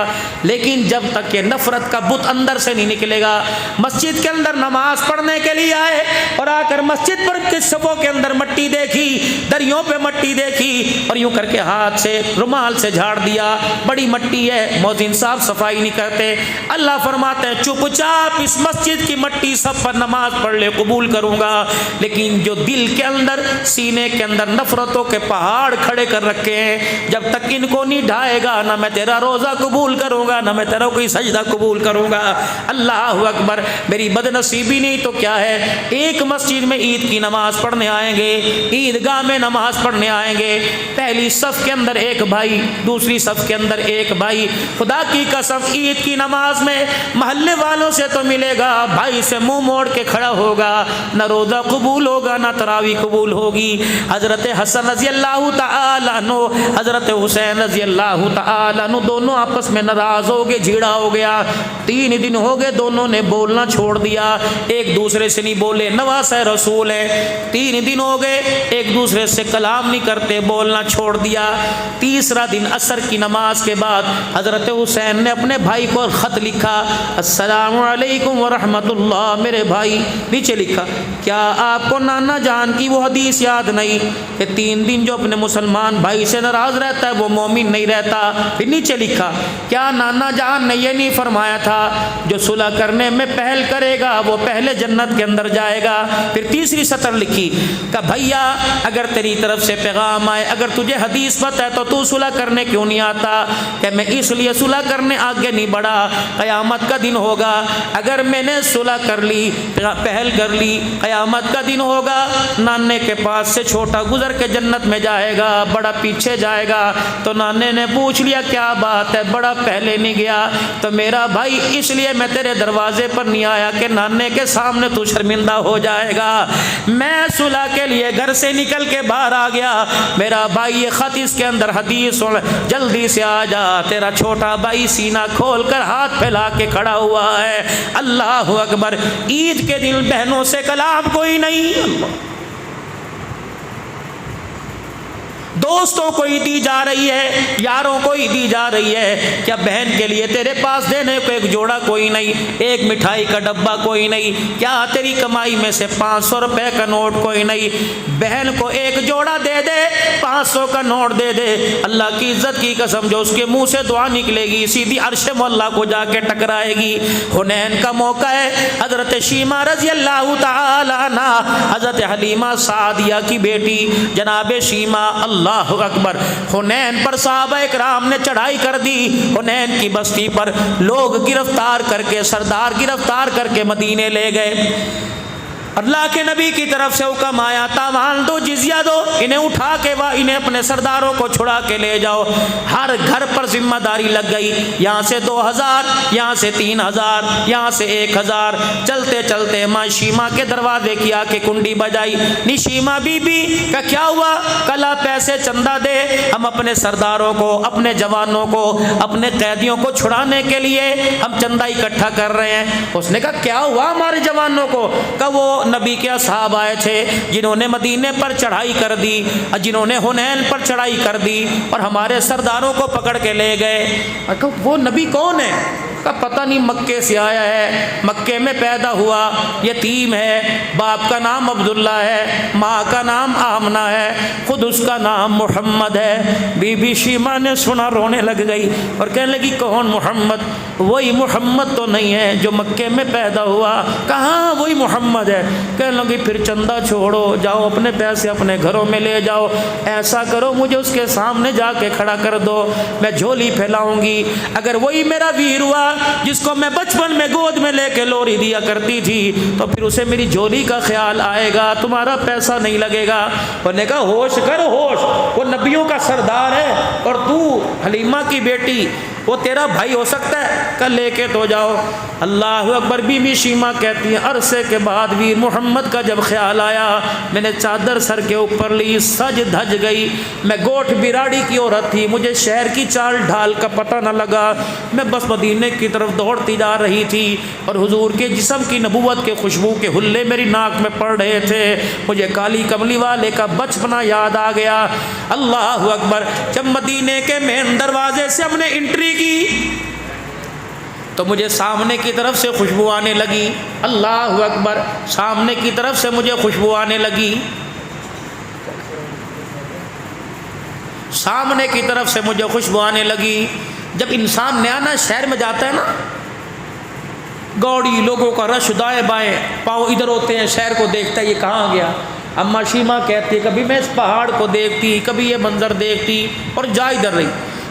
لیکن جب تک یہ نفرت کا بت اندر سے نہیں نکلے گا، مسجد کے اندر نماز پڑھنے کے لیے آئے اور آ کر مسجد پر کے صفوں کے اندر مٹی دیکھی، دریوں پہ مٹی دیکھی اور یوں کر کے ہاتھ سے رومال سے جھاڑ دیا، بڑی مٹی ہے، مؤذن صاحب صفائی نہیں کرتے۔ اللہ فرماتے ہیں چپ چاپ اس مسجد کی مٹی سب پر نماز پڑھ لے، قبول کروں گا، لیکن جو دل کے اندر سینے کے اندر نفرتوں کے پہاڑ کھڑے کر رکھے ہیں، جب تک ان کو نہیں ڈھائے گا نہ میں تیرا روزہ قبول کروں گا، نہ میں تیرا کوئی سجدہ قبول کروں گا۔ اللہ اکبر، میری بد نصیبی نہیں تو کیا ہے، ایک مسجد میں عید کی نماز پڑھنے آئیں گے، عیدگاہ میں نماز پڑھنے آئیں گے، پہلی صف کے اندر ایک بھائی، دوسری صف کے اندر ایک بھائی، خدا کی قسم عید کی نماز میں محلے والوں سے تو ملے گا، بھائی سے منہ موڑ کے کھڑا ہوگا، نہ روزہ قبول ہوگا نہ تراویح قبول ہوگی۔ حضرت حسن رضی اللہ تعالی عنہ، حضرت حسین رضی اللہ تعالی عنہ دونوں آپس میں ناراض ہو گئے، جھگڑا ہو گیا، 3 دن ہو گئے دونوں نے بولنا چھوڑ دیا، ایک دوسرے سے نہیں بولے، نواسہ رسول ہے، 3 دن ہو گئے ایک دوسرے سے کلام نہیں کرتے، بولنا چھوڑ دیا۔ تیسرا دن عصر کی نماز کے بعد حضرت حسین نے اپنے بھائی کو خط لکھا، السلام علیکم ورحمۃ اللہ، میرے بھائی، نیچے لکھا کیا آپ کو نانا جان کی وہ حدیث یاد نہیں کہ 3 دن جو اپنے مسلمان بھائی سے ناراض رہتا ہے وہ مومن نہیں رہتا؟ پھر نیچے لکھا کیا نانا جان نے یہ نہیں فرمایا تھا جو صلح کرنے میں پہل کرے گا وہ پہلے جنت کے اندر جائے گا؟ پھر تیسری سطر لکھی کہ بھیا اگر تیری طرف سے پیغام آئے، اگر تجھے حدیث پتہ ہے تو تو صلح کرنے کیوں نہیں آتا؟ کہ میں اس لیے صلح کرنے آگے نہیں بڑھا، قیامت کا دن ہوگا، اگر میں نے صلح کر لی، پہل کر لی، قیامت کا دن ہوگا، نانے کے پاس سے چھوٹا گزر کے جنت میں جائے گا، بڑا پیچھے جائے گا۔ تو نانے نے پوچھ لیا کیا بات ہے، بڑا پہلے نہیں گیا؟ تو میرا بھائی اس لیے میں تیرے دروازے پر نہیں آیا کہ نانے کے سامنے تو شرمندہ ہو جائے گا، میں صلح کے لیے گھر سے نکل کے باہر آ گیا، میرا بھائی یہ خط اس کے اندر حدیث سن، جلدی سے آ جا۔ تیرا چھوٹا بھائی سینہ کھول کر ہاتھ پھیلا کے کھڑا ہوا ہے۔ اللہ اکبر، عید کے دن بہنوں سے کلام کوئی نہیں، دوستوں کو ہی دی جا رہی ہے، یاروں کو ہی دی جا رہی ہے، کیا بہن کے لیے تیرے پاس دینے کو ایک جوڑا کوئی نہیں، ایک مٹھائی کا ڈبہ کوئی نہیں؟ کیا تیری کمائی میں سے 500 روپے کا نوٹ کوئی نہیں؟ بہن کو ایک جوڑا دے دے، 500 کا نوٹ دے دے، اللہ کی عزت کی قسم جو اس کے منہ سے دعا نکلے گی سیدھی عرش مولا کو جا کے ٹکرائے گی۔ حنین کا موقع ہے، حضرت شیمہ رضی اللہ تعالی عنہ، حضرت حلیمہ سعدیہ کی بیٹی جناب شیمہ، اللہ اکبر، حنین پر صحابہ اکرام نے چڑھائی کر دی، حنین کی بستی پر لوگ گرفتار کر کے، سردار گرفتار کر کے مدینے لے گئے۔ اللہ کے نبی کی طرف سے حکم آیا تاوان دو، جزیہ دو، انہیں اٹھا کے انہیں اپنے سرداروں کو چھڑا کے لے جاؤ۔ ہر گھر پر ذمہ داری لگ گئی، یہاں سے 2000، یہاں سے 3000، یہاں سے 1000، چلتے چلتے ماں شیمہ کے دروازے کی آ کے کنڈی بجائی، نی شیمہ بی بی کا کیا ہوا؟ کلا پیسے چندہ دے، ہم اپنے سرداروں کو، اپنے جوانوں کو، اپنے قیدیوں کو چھڑانے کے لیے ہم چندہ اکٹھا کر رہے ہیں۔ اس نے کہا کیا ہوا ہمارے جوانوں کو؟ کہ وہ نبی کے اصحاب آئے تھے جنہوں نے مدینے پر چڑھائی کر دی، جنہوں نے حنین پر چڑھائی کر دی اور ہمارے سرداروں کو پکڑ کے لے گئے۔ وہ نبی کون ہے؟ کا پتہ نہیں، مکے سے آیا ہے، مکے میں پیدا ہوا، یتیم ہے، باپ کا نام عبداللہ ہے، ماں کا نام آمنہ ہے، خود اس کا نام محمد ہے۔ بی بی شیمہ نے سنا، رونے لگ گئی اور کہنے لگی کون محمد؟ وہی محمد تو نہیں ہے جو مکے میں پیدا ہوا۔ کہاں وہی محمد ہے؟ کہنے لگی پھر چندہ چھوڑو، جاؤ اپنے پیسے اپنے گھروں میں لے جاؤ، ایسا کرو مجھے اس کے سامنے جا کے کھڑا کر دو، میں جھولی پھیلاؤں گی، اگر وہی میرا ویر ہوا جس کو میں بچپن میں گود میں لے کے لوری دیا کرتی تھی تو پھر اسے میری جھولی کا خیال آئے گا، تمہارا پیسہ نہیں لگے گا۔ انہوں نے کہا ہوش کر ہوش، وہ نبیوں کا سردار ہے اور تو حلیمہ کی بیٹی، وہ تیرا بھائی ہو سکتا ہے، کل لے کے تو جاؤ۔ اللہ اکبر۔ بی بی شیمہ کہتی ہیں عرصے کے بعد ویر محمد کا جب خیال آیا، میں نے چادر سر کے اوپر لی، سج دھج گئی۔ میں گوٹھ براڑی کی عورت تھی، مجھے شہر کی چال ڈھال کا پتہ نہ لگا، میں بس مدینے کی طرف دوڑتی جا رہی تھی اور حضور کے جسم کی نبوت کے خوشبو کے حلے میری ناک میں پڑ رہے تھے۔ مجھے کالی کملی والے کا بچپنا یاد آ گیا۔ اللہ اکبر۔ جب مدینے کے مین دروازے سے ہم نے انٹری کی تو مجھے سامنے کی طرف سے خوشبو آنے لگی۔ اللہ اکبر۔ سامنے کی طرف سے مجھے خوشبو آنے لگی، سامنے کی طرف سے مجھے خوشبو آنے لگی۔ جب انسان نیا نیا شہر میں جاتا ہے نا، گاڑی لوگوں کا رش دائیں بائیں، پاؤں ادھر ہوتے ہیں، شہر کو دیکھتا ہے یہ کہاں گیا۔ اماں شیمہ کہتی ہے کبھی میں اس پہاڑ کو دیکھتی، کبھی یہ منظر دیکھتی اور جا ادھر رہی۔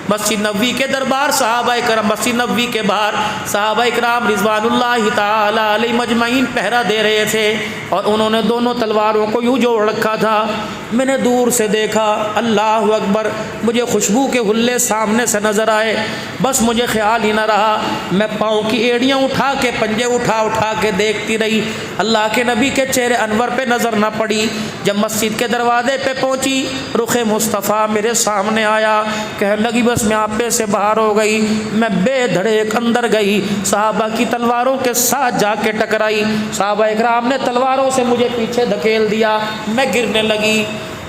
مسجد نبوی کے دربار صحابہ کرام، مسجد نبوی کے باہر صحابہ کرام رضوان اللہ تعالی علیہ مجمعین پہرا دے رہے تھے اور انہوں نے دونوں تلواروں کو یوں جوڑ رکھا تھا۔ میں نے دور سے دیکھا، اللہ اکبر، مجھے خوشبو کے حلے سامنے سے نظر آئے، بس مجھے خیال ہی نہ رہا، میں پاؤں کی ایڑیاں اٹھا کے پنجے اٹھا کے دیکھتی رہی، اللہ کے نبی کے چہرے انور پہ نظر نہ پڑی۔ جب مسجد کے دروازے پہ پہنچی، رخ مصطفیٰ میرے سامنے آیا، کہنے لگی بس میں آپے سے باہر ہو گئی، میں بے دھڑیک اندر گئی، صحابہ کی تلواروں کے ساتھ جا کے ٹکرائی، صحابہ اکرام نے تلواروں سے مجھے پیچھے دھکیل دیا، میں گرنے لگی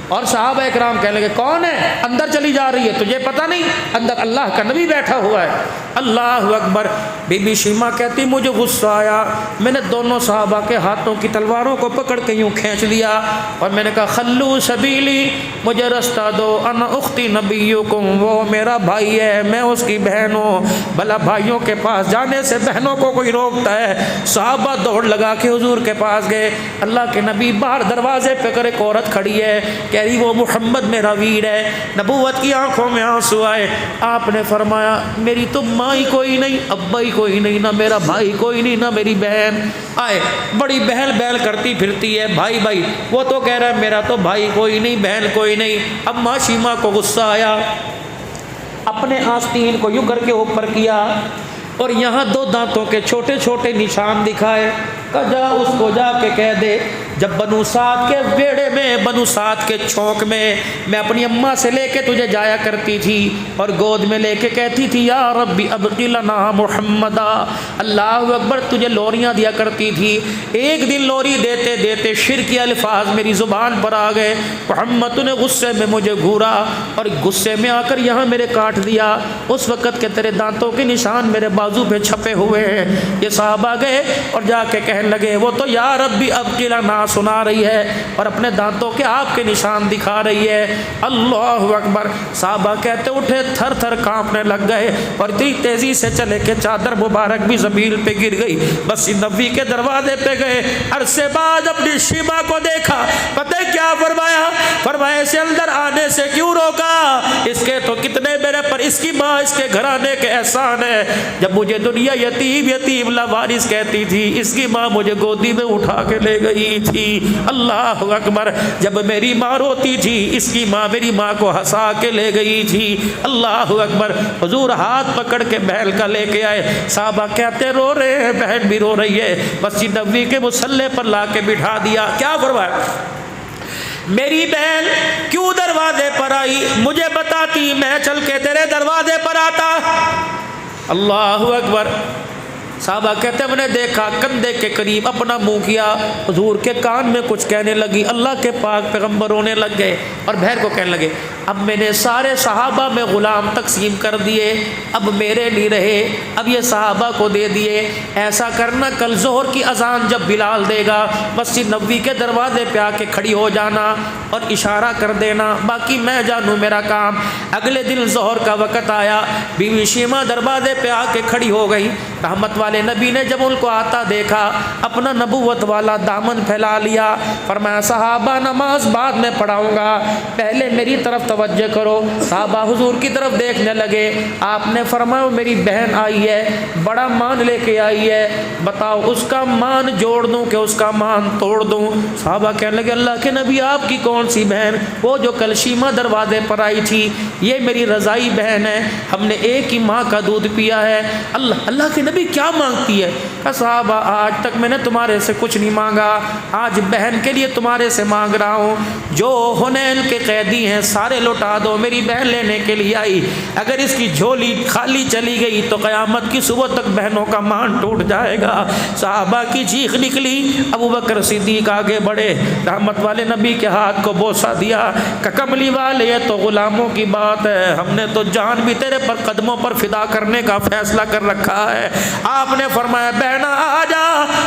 اور صحابہ اکرام کہنے لگے کون ہے؟ اندر چلی جا رہی ہے، تجھے پتہ نہیں اندر اللہ کا نبی بیٹھا ہوا ہے۔ اللہ اکبر۔ بی بی شیمہ کہتی مجھے غصہ آیا، میں نے دونوں صحابہ کے ہاتھوں کی تلواروں کو پکڑ کے یوں کھینچ لیا اور میں نے کہا خلو سبیلی، مجھے رستہ دو، انا اختی نبیکم، وہ میرا بھائی ہے، میں اس کی بہن ہوں، بھلا بھائیوں کے پاس جانے سے بہنوں کو کوئی روکتا ہے؟ صحابہ دوڑ لگا کے حضور کے پاس گئے، اللہ کے نبی باہر دروازے پہ کر ایک عورت کھڑی ہے، کہہ رہی وہ محمد میرا ویر ہے۔ نبوت کی آنکھوں میں آنسو آئے، آپ نے فرمایا میری تو ماں ہی کوئی نہیں، ابا ہی کوئی نہیں، نہ میرا بھائی کوئی نہیں، نہ میری بہن۔ آئے بڑی بہل بہل کرتی پھرتی ہے، بھائی بھائی، وہ تو کہہ رہا ہے میرا تو بھائی کوئی نہیں، بہن کوئی نہیں۔ اب ماں شیمہ کو غصہ آیا، اپنے آستین کو یوں کر کے اوپر کیا اور یہاں دو دانتوں کے چھوٹے چھوٹے نشان دکھائے، کہ جا اس کو جا کے کہہ دے جب بنو سعد کے بیڑے میں، بنو سعد کے چونک میں میں اپنی اماں سے لے کے تجھے جایا کرتی تھی اور گود میں لے کے کہتی تھی یا ربی ابقی لنا محمدا، اللہ اکبر، تجھے لوریاں دیا کرتی تھی۔ ایک دن لوری دیتے دیتے شرکی الفاظ میری زبان پر آ گئے، محمد نے غصے میں مجھے گھورا اور غصے میں آ کر یہاں میرے کاٹ دیا، اس وقت کے تیرے دانتوں کے نشان میرے بازو پہ چھپے ہوئے ہیں۔ یہ صحابہ گئے اور جا کے کہنے لگے وہ تو یا ربی ابقی لنا سنا رہی ہے اور اپنے دانتوں کے آپ کے نشان دکھا رہی ہے۔ اللہ اکبر۔ صحابہ کہتے اٹھے، تھر تھر کانپنے لگ گئے اور اتنی تیزی سے چلے کہ چادر مبارک بھی زمین پہ گر گئی۔ بس نبی کے دروازے پہ گئے، عرصے بعد اپنی شیمہ کو دیکھا، پتہ کیا فرمایا؟ فرمایا اسے اندر آنے سے کیوں روکا؟ اس کے تو کتنے میرے پر اس کی ماں اس کے گھرانے کے احسان ہے، جب مجھے دنیا یتیم یتیم لاوارث کہتی تھی، اس کی ماں مجھے گودی میں اٹھا کے لے گئی تھی۔ اللہ اکبر۔ جب میری ماں روتی تھی، اس کی ماں میری ماں کو ہنسا کے لے گئی تھی۔ اللہ اکبر۔ حضور ہاتھ پکڑ کے بہن کا لے کے آئے، صحابہ کہتے رو رہے ہیں، بہن بھی رو رہی ہے، مسجد نبوی کے مصلی پر لا کے بٹھا دیا۔ کیا فرمایا؟ میری بہن کیوں دروازے پر آئی؟ مجھے بتاتی، میں چل کے تیرے دروازے پر آتا۔ اللہ اکبر۔ صحابہ کہتے ہیں میں نے دیکھا، کندھے کے قریب اپنا منہ کیا، حضور کے کان میں کچھ کہنے لگی، اللہ کے پاک پیغمبر رونے لگ گئے اور بہن کو کہنے لگے اب میں نے سارے صحابہ میں غلام تقسیم کر دیے، اب میرے نہیں رہے، اب یہ صحابہ کو دے دیے۔ ایسا کرنا کل ظہر کی اذان جب بلال دے گا، مسجد نبوی کے دروازے پہ آ کے کھڑی ہو جانا اور اشارہ کر دینا، باقی میں جانوں میرا کام۔ اگلے دن ظہر کا وقت آیا، بیوی شیمہ دروازے پہ آ کے کھڑی ہو گئی، رحمت والے والے نبی نے جب ان کو آتا دیکھا اپنا نبوت والا دامن پھیلا لیا، فرمایا صحابہ نماز بعد میں پڑھاؤں گا، پہلے میری طرف توجہ کرو۔ صحابہ حضور کی طرف دیکھنے لگے، آپ نے فرمایا میری بہن آئی ہے، بڑا مان لے کے آئی ہے، بتاؤ اس کا مان جوڑ دوں کہ اس کا مان توڑ دوں؟ صحابہ کہنے لگے اللہ کے نبی آپ کی کون سی بہن؟ وہ جو کل شیمہ دروازے پر آئی تھی، یہ میری رضائی بہن ہے، ہم نے ایک ہی ماں کا دودھ پیا ہے۔ اللہ کے نبی کیا مانگتی ہے؟ صحابہ آج تک میں نے تمہارے سے کچھ نہیں مانگا، آج بہن کے لیے تمہارے سے مانگ رہا ہوں، جو حنین کے قیدی ہیں سارے لوٹا دو، میری بہن لینے کے لیے آئی، اگر اس کی جھولی خالی چلی گئی تو قیامت کی صبح تک بہنوں کا مان ٹوٹ جائے گا۔ صحابہ کی چیخ نکلی، ابو بکر صدیق آگے بڑھے، رحمت والے نبی کے ہاتھ کو بوسہ دیا کہ کملی والے یہ تو غلاموں کی بات ہے، ہم نے تو جان بھی تیرے پر قدموں پر فدا کرنے کا فیصلہ کر رکھا ہے۔ آپ نے فرمایا بہنا آ جا،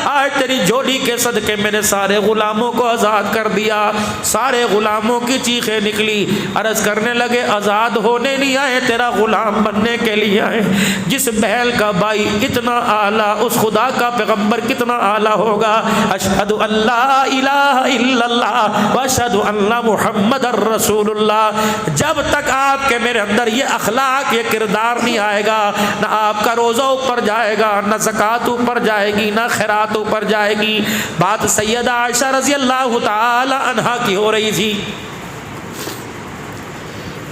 آج تیری جھولی کے صدقے میں نے سارے غلاموں کو آزاد کر دیا۔ سارے غلاموں کی چیخیں نکلی، عرض کرنے لگے آزاد ہونے نہیں آئے، تیرا غلام بننے کے لیے آئے۔ جس بہل کا بھائی اتنا اعلیٰ، اس خدا کا پیغمبر کتنا اعلیٰ ہوگا۔ اشہد ان لا الہ الا اللہ واشہد ان محمد الرسول اللہ۔ جب تک آپ کے میرے اندر یہ اخلاق، یہ کردار نہیں آئے گا، نہ آپ کا روزہ اوپر جائے گا، نہ زکوٰۃ اوپر جائے گی، نہ خیرات اوپر جائے گی۔ بات سیدہ عائشہ رضی اللہ تعالی عنہا کی ہو رہی تھی،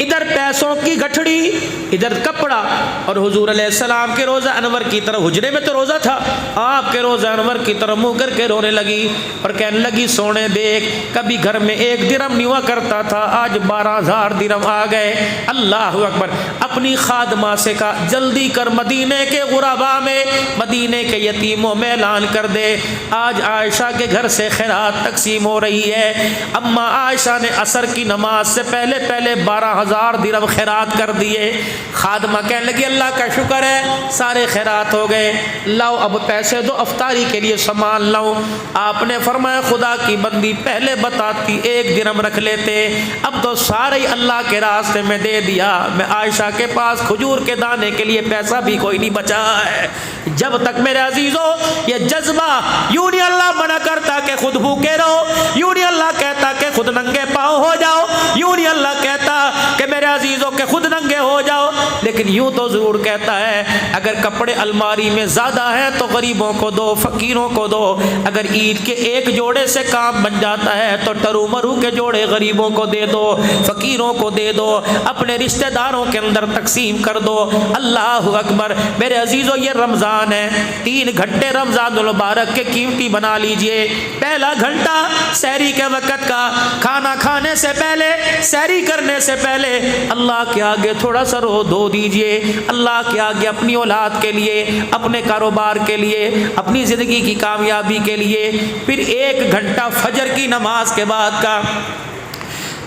ادھر پیسوں کی گٹھڑی، ادھر کپڑا، اور حضور علیہ السلام کے روزہ انور کی طرف، حجرے میں تو روزہ تھا، آپ کے روزہ انور کی طرف منہ کر کے رونے لگی اور کہنے لگی سونے دیکھ، کبھی گھر میں 1 درہم نہیں ہوا کرتا تھا، آج 12,000 درہم آ گئے۔ اللہ اکبر۔ اپنی خادمہ سے کہا جلدی کر مدینے کے غرباء میں، مدینے کے یتیموں میں اعلان کر دے آج عائشہ کے گھر سے خیرات تقسیم ہو رہی ہے۔ اما عائشہ نے عصر کی نماز سے پہلے 12,000 درہم خیرات کر دیے۔ خادمہ کہنے لگی اللہ کا شکر ہے سارے خیرات ہو گئے، لاؤ اب پیسے دو افطاری کے لیے سامان لاؤ۔ آپ نے فرمایا خدا کی بندی پہلے بتاتی 1 درہم رکھ لیتے، اب تو سارے ہی اللہ کے راستے میں دے دیا، میں عائشہ کے پاس کھجور کے دانے کے لیے پیسہ بھی کوئی نہیں بچا ہے۔ جب تک میرے عزیزوں یہ جذبہ، یوں نہیں اللہ منع کرتا کہ خود بھوکے رہو، یوں نہیں اللہ کہتا کہ خود ننگے پاؤں ہو جاؤ، یوں نہیں اللہ کہتا کہ میرے عزیزوں کے خود ننگے ہو جاؤ، لیکن یوں تو ضرور کہتا ہے اگر کپڑے الماری میں زیادہ ہیں تو غریبوں کو دو، فقیروں کو دو، اگر عید کے 1 جوڑے سے کام بن جاتا ہے تو ٹرو مرو کے جوڑے غریبوں کو دے دو، فقیروں کو دے دو، اپنے رشتہ داروں کے اندر تقسیم کر دو۔ اللہ اکبر۔ میرے عزیزوں یہ رمضان ہے، 3 گھنٹے رمضان المبارک کے قیمتی بنا لیجئے۔ پہلا گھنٹہ سحری کے وقت کا، کھانا کھانے سے پہلے، سحری کرنے سے پہلے اللہ کے آگے تھوڑا سا رو دھو دیجئے، اللہ کے آگے اپنی اولاد کے لیے، اپنے کاروبار کے لیے، اپنی زندگی کی کامیابی کے لیے۔ پھر 1 گھنٹہ فجر کی نماز کے بعد کا،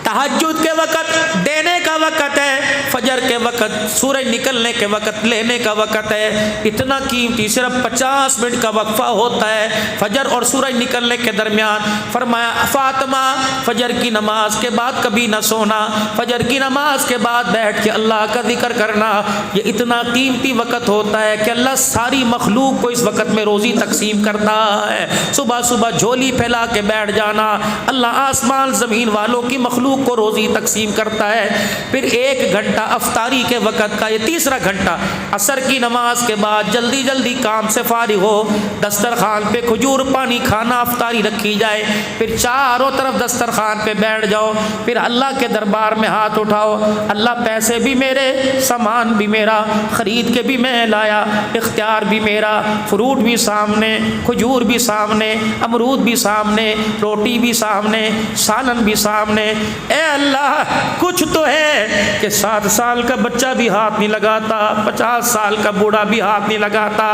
تہجد کے وقت دینے کا وقت ہے، فجر کے وقت سورج نکلنے کے وقت لینے کا وقت ہے، اتنا قیمتی صرف 50 منٹ کا وقفہ ہوتا ہے فجر اور سورج نکلنے کے درمیان۔ فرمایا فاطمہ فجر کی نماز کے بعد کبھی نہ سونا، فجر کی نماز کے بعد بیٹھ کے اللہ کا ذکر کرنا، یہ اتنا قیمتی وقت ہوتا ہے کہ اللہ ساری مخلوق کو اس وقت میں روزی تقسیم کرتا ہے۔ صبح صبح جھولی پھیلا کے بیٹھ جانا، اللہ آسمان زمین والوں کی مخلوق کو روزی تقسیم کرتا ہے۔ پھر 1 گھنٹہ افطاری کے وقت کا، یہ تیسرا گھنٹہ عصر کی نماز کے بعد جلدی جلدی کام سے فارغ ہو، دسترخوان پہ کھجور پانی کھانا افطاری رکھی جائے، پھر چاروں طرف دسترخوان پہ بیٹھ جاؤ، پھر اللہ کے دربار میں ہاتھ اٹھاؤ، اللہ پیسے بھی میرے، سامان بھی میرا، خرید کے بھی میں لایا، اختیار بھی میرا، فروٹ بھی سامنے، کھجور بھی سامنے، امرود بھی سامنے، روٹی بھی سامنے، سالن بھی سامنے۔ اے اللہ کچھ تو ہے کہ 7 سال کا بچہ بھی ہاتھ نہیں لگاتا، 50 سال کا بوڑھا بھی ہاتھ نہیں لگاتا،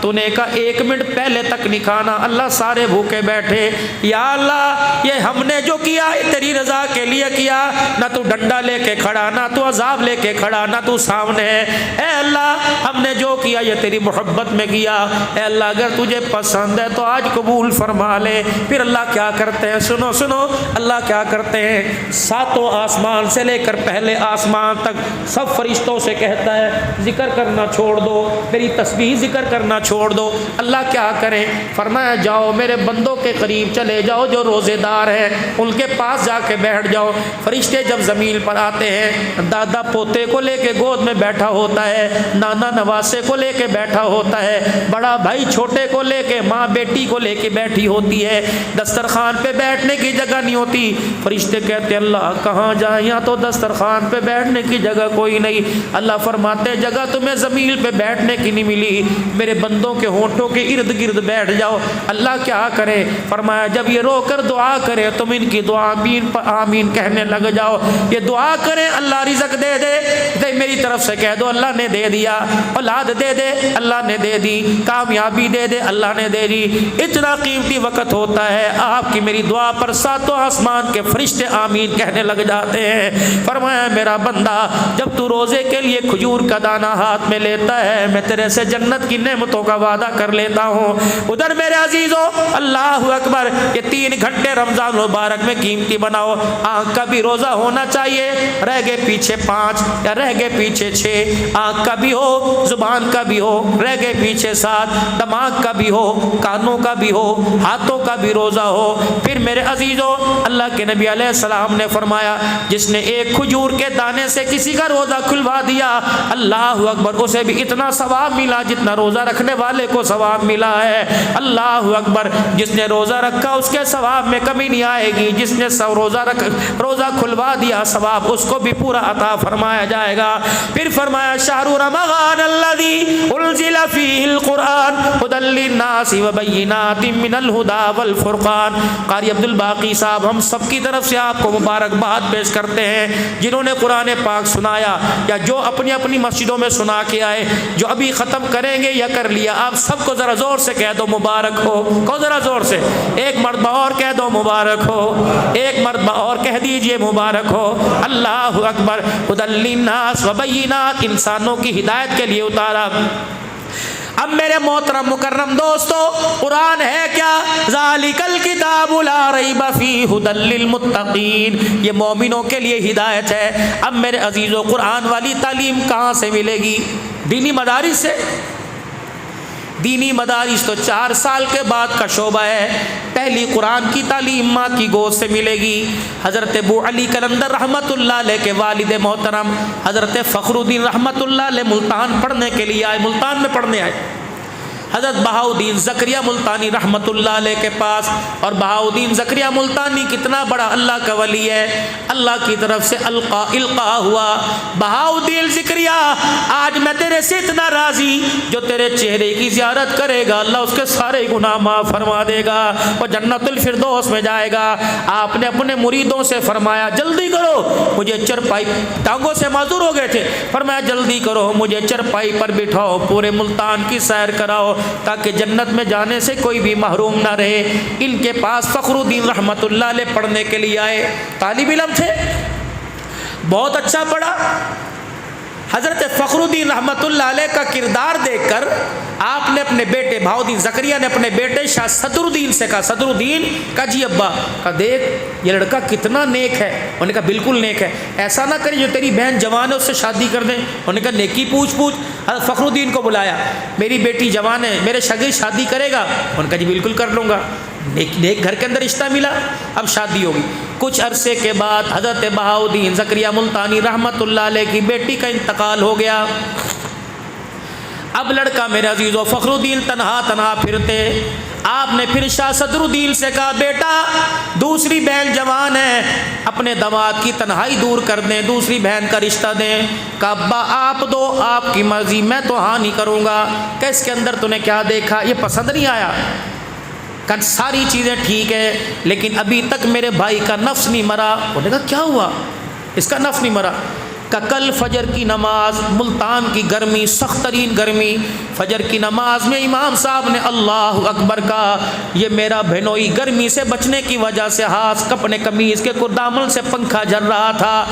تو نے کہا 1 منٹ پہلے تک نہیں کھانا، اللہ سارے بھوکے بیٹھے۔ یا اللہ یہ ہم نے جو کیا تیری رضا کے لیے کیا، نہ تو ڈنڈا لے کے کھڑا، نہ تو عذاب لے کے کھڑا، نہ تو سامنے ہے۔ اے اللہ ہم نے جو کیا یہ تیری محبت میں کیا، اے اللہ اگر تجھے پسند ہے تو آج قبول فرما لے۔ پھر اللہ کیا کرتے ہیں، سنو سنو اللہ کیا کرتے ہیں، ساتوں آسمان سے لے کر پہلے آسمان تک سب فرشتوں سے کہتا ہے ذکر کرنا چھوڑ دو، میری تسبیح ذکر کرنا چھوڑ دو۔ اللہ کیا کریں؟ فرمایا جاؤ میرے بندوں کے قریب چلے جاؤ جو روزے دار ہیں، ان کے پاس جا کے بیٹھ جاؤ۔ فرشتے جب زمین پر آتے ہیں، دادا پوتے کو لے کے گود میں بیٹھا ہوتا ہے، نانا نواسے کو لے کے بیٹھا ہوتا ہے، بڑا بھائی چھوٹے کو لے کے، ماں بیٹی کو لے کے بیٹھی ہوتی ہے، دسترخوان پہ بیٹھنے کی جگہ نہیں ہوتی۔ فرشتے کہتے اللہ کہاں جائیں، یہاں تو دسترخوان پہ بیٹھنے کی جگہ کوئی نہیں۔ اللہ فرماتے جگہ تمہیں زمین پہ بیٹھنے کی نہیں ملی، میرے بندوں کے ہونٹوں کے ارد گرد بیٹھ جاؤ۔ اللہ کیا کرے؟ فرمایا جب یہ رو کر دعا کرے تم ان کی دعا آمین آمین کہنے لگ جاؤ۔ یہ دعا کریں اللہ رزق دے دے، میری طرف سے کہہ دو اللہ نے دے دیا، اولاد دے دے اللہ نے دے دی، کامیابی دے دے اللہ نے دے دی۔ اتنا قیمتی وقت ہوتا ہے آپ کی میری دعا پر ساتوں آسمان کے فرشتے آمین کہنے لگ جاتے ہیں۔ فرمایا میرا بندہ جب تو روزے کے لیے کھجور کا دانہ ہاتھ میں لیتا ہے میں تیرے سے جنت کی نعمتوں کا وعدہ کر لیتا ہوں۔ ادھر میرے عزیزو اللہ اکبر، یہ 3 گھنٹے رمضان مبارک میں قیمتی بناؤ۔ آنکھ کا بھی روزہ ہونا چاہیے، رہ گئے پیچھے 5 یا رہ گئے پیچھے 6، آنکھ کا بھی ہو، زبان کا بھی ہو، رہ گئے پیچھے 7، دماغ کا بھی ہو، کانوں کا بھی ہو، ہاتھوں کا بھی روزہ ہو۔ پھر میرے عزیزو اللہ کے نبی علیہ السلام نے فرمایا جس نے ایک کھجور کے دانے سے کسی کا روزہ کھلوا دیا اللہ اکبر اسے بھی اتنا ثواب ملا جتنا روزہ رکھنے والے کو ثواب ملا ہے۔ اللہ اکبر، جس نے روزہ رکھا اس کے ثواب میں کمی نہیں آئے گی، جس نے روزہ کھلوا دیا ثواب اس کو بھی پورا عطا فرمایا جائے گا۔ پھر فرمایا شہر رمضان الذی انزل فیہ القرآن ھدی للناس وبینات من الھدی والفرقان۔ قاری عبد الباقی صاحب ہم سب کی طرف سے آپ کو مبارکباد پیش کرتے ہیں جنہوں نے قرآن پاک سنایا یا جو اپنی اپنی مسجدوں میں سنا کے آئے، جو ابھی ختم کریں گے یا کر لیا، آپ سب کو ذرا زور سے کہہ دو مبارک ہو، کو ذرا زور سے ایک مرتبہ اور کہہ دو مبارک ہو، ایک مرتبہ اور کہہ دیجئے مبارک ہو۔ اللہ اکبر، ھدی للناس وبینات، انسانوں کی ہدایت کے لیے اتارا۔ اب میرے محترم مکرم دوستو، قرآن ہے کیا؟ ذالک الکتاب لا ریب فیہ ھدی للمتقین، یہ مومنوں کے لیے ہدایت ہے۔ اب میرے عزیزو قرآن والی تعلیم کہاں سے ملے گی؟ دینی مدارس سے۔ دینی مدارس تو 4 سال کے بعد کا شعبہ ہے۔ پہلی قرآن کی تعلیم ماں کی گود سے ملے گی۔ حضرت ابو علی قلندر رحمۃ اللہ علیہ کے والد محترم حضرت فخر الدین رحمۃ اللہ علیہ ملتان پڑھنے کے لیے آئے، ملتان میں پڑھنے آئے۔ حضرت بہاؤدین زکریہ ملتانی رحمۃ اللہ علیہ کے پاس، اور زکریہ ملتانی کتنا بڑا اللہ کا ولی ہے، اللہ کی طرف سے القاء ہوا۔ بہاؤدین زکریہ آج میں تیرے سے اتنا راضی، جو تیرے چہرے کی زیارت کرے گا اللہ اس کے سارے گناہ معاف فرما دے گا، وہ جنت الفردوس میں جائے گا۔ آپ نے اپنے مریدوں سے فرمایا جلدی کرو، مجھے چرپائی، ٹانگوں سے معذور ہو گئے تھے، فرمایا جلدی کرو مجھے چرپائی پر بٹھاؤ، پورے ملتان کی سیر کراؤ تاکہ جنت میں جانے سے کوئی بھی محروم نہ رہے۔ ان کے پاس فخر الدین رحمۃ اللہ علیہ پڑھنے کے لیے آئے، طالب علم تھے، بہت اچھا پڑھا۔ حضرت فخر الدین رحمۃ اللہ علیہ کا کردار دیکھ کر آپ نے اپنے بیٹے بہاؤدین زکریہ نے اپنے بیٹے شاہ صدر الدین سے کہا، صدر الدین کا جی ابا، کہا دیکھ یہ لڑکا کتنا نیک ہے۔ انہوں نے کہا بالکل نیک ہے، ایسا نہ کری جو تیری بہن جوان ہے اس سے شادی کر دیں۔ انہوں نے کہا نیکی پوچھ۔ حضرت فخر الدین کو بلایا، میری بیٹی جوان ہے، میرے شاگرد شادی کرے گا؟ انہوں نے کہا جی بالکل کر لوں گا۔ نیک گھر کے اندر رشتہ ملا، اب شادی ہوگی۔ کچھ عرصے کے بعد حضرت بہاؤدین زکریہ ملتانی رحمۃ اللہ علیہ کی بیٹی کا انتقال ہو گیا۔ اب لڑکا میرے عزیزو فخر الدین تنہا پھرتے۔ آپ نے پھر شاہ صدر الدین سے کہا بیٹا دوسری بہن جوان ہے، اپنے داماد کی تنہائی دور کر دیں، دوسری بہن کا رشتہ دیں۔ کہا ابا آپ دو، آپ کی مرضی، میں تو ہاں نہیں کروں گا۔ کہ اس کے اندر تو نے کیا دیکھا، یہ پسند نہیں آیا؟ کہ ساری چیزیں ٹھیک ہے لیکن ابھی تک میرے بھائی کا نفس نہیں مرا۔ انہوں نے کہا کیا ہوا؟ اس کا نفس نہیں مرا۔ کہ کل فجر کی نماز، ملتان کی گرمی، سخت ترین گرمی، فجر کی نماز میں امام صاحب نے اللہ اکبر کہا، یہ میرا بہنوئی گرمی سے بچنے کی وجہ سے ہاتھ اپنے قمیض کے دامن سے پنکھا جھل رہا تھا۔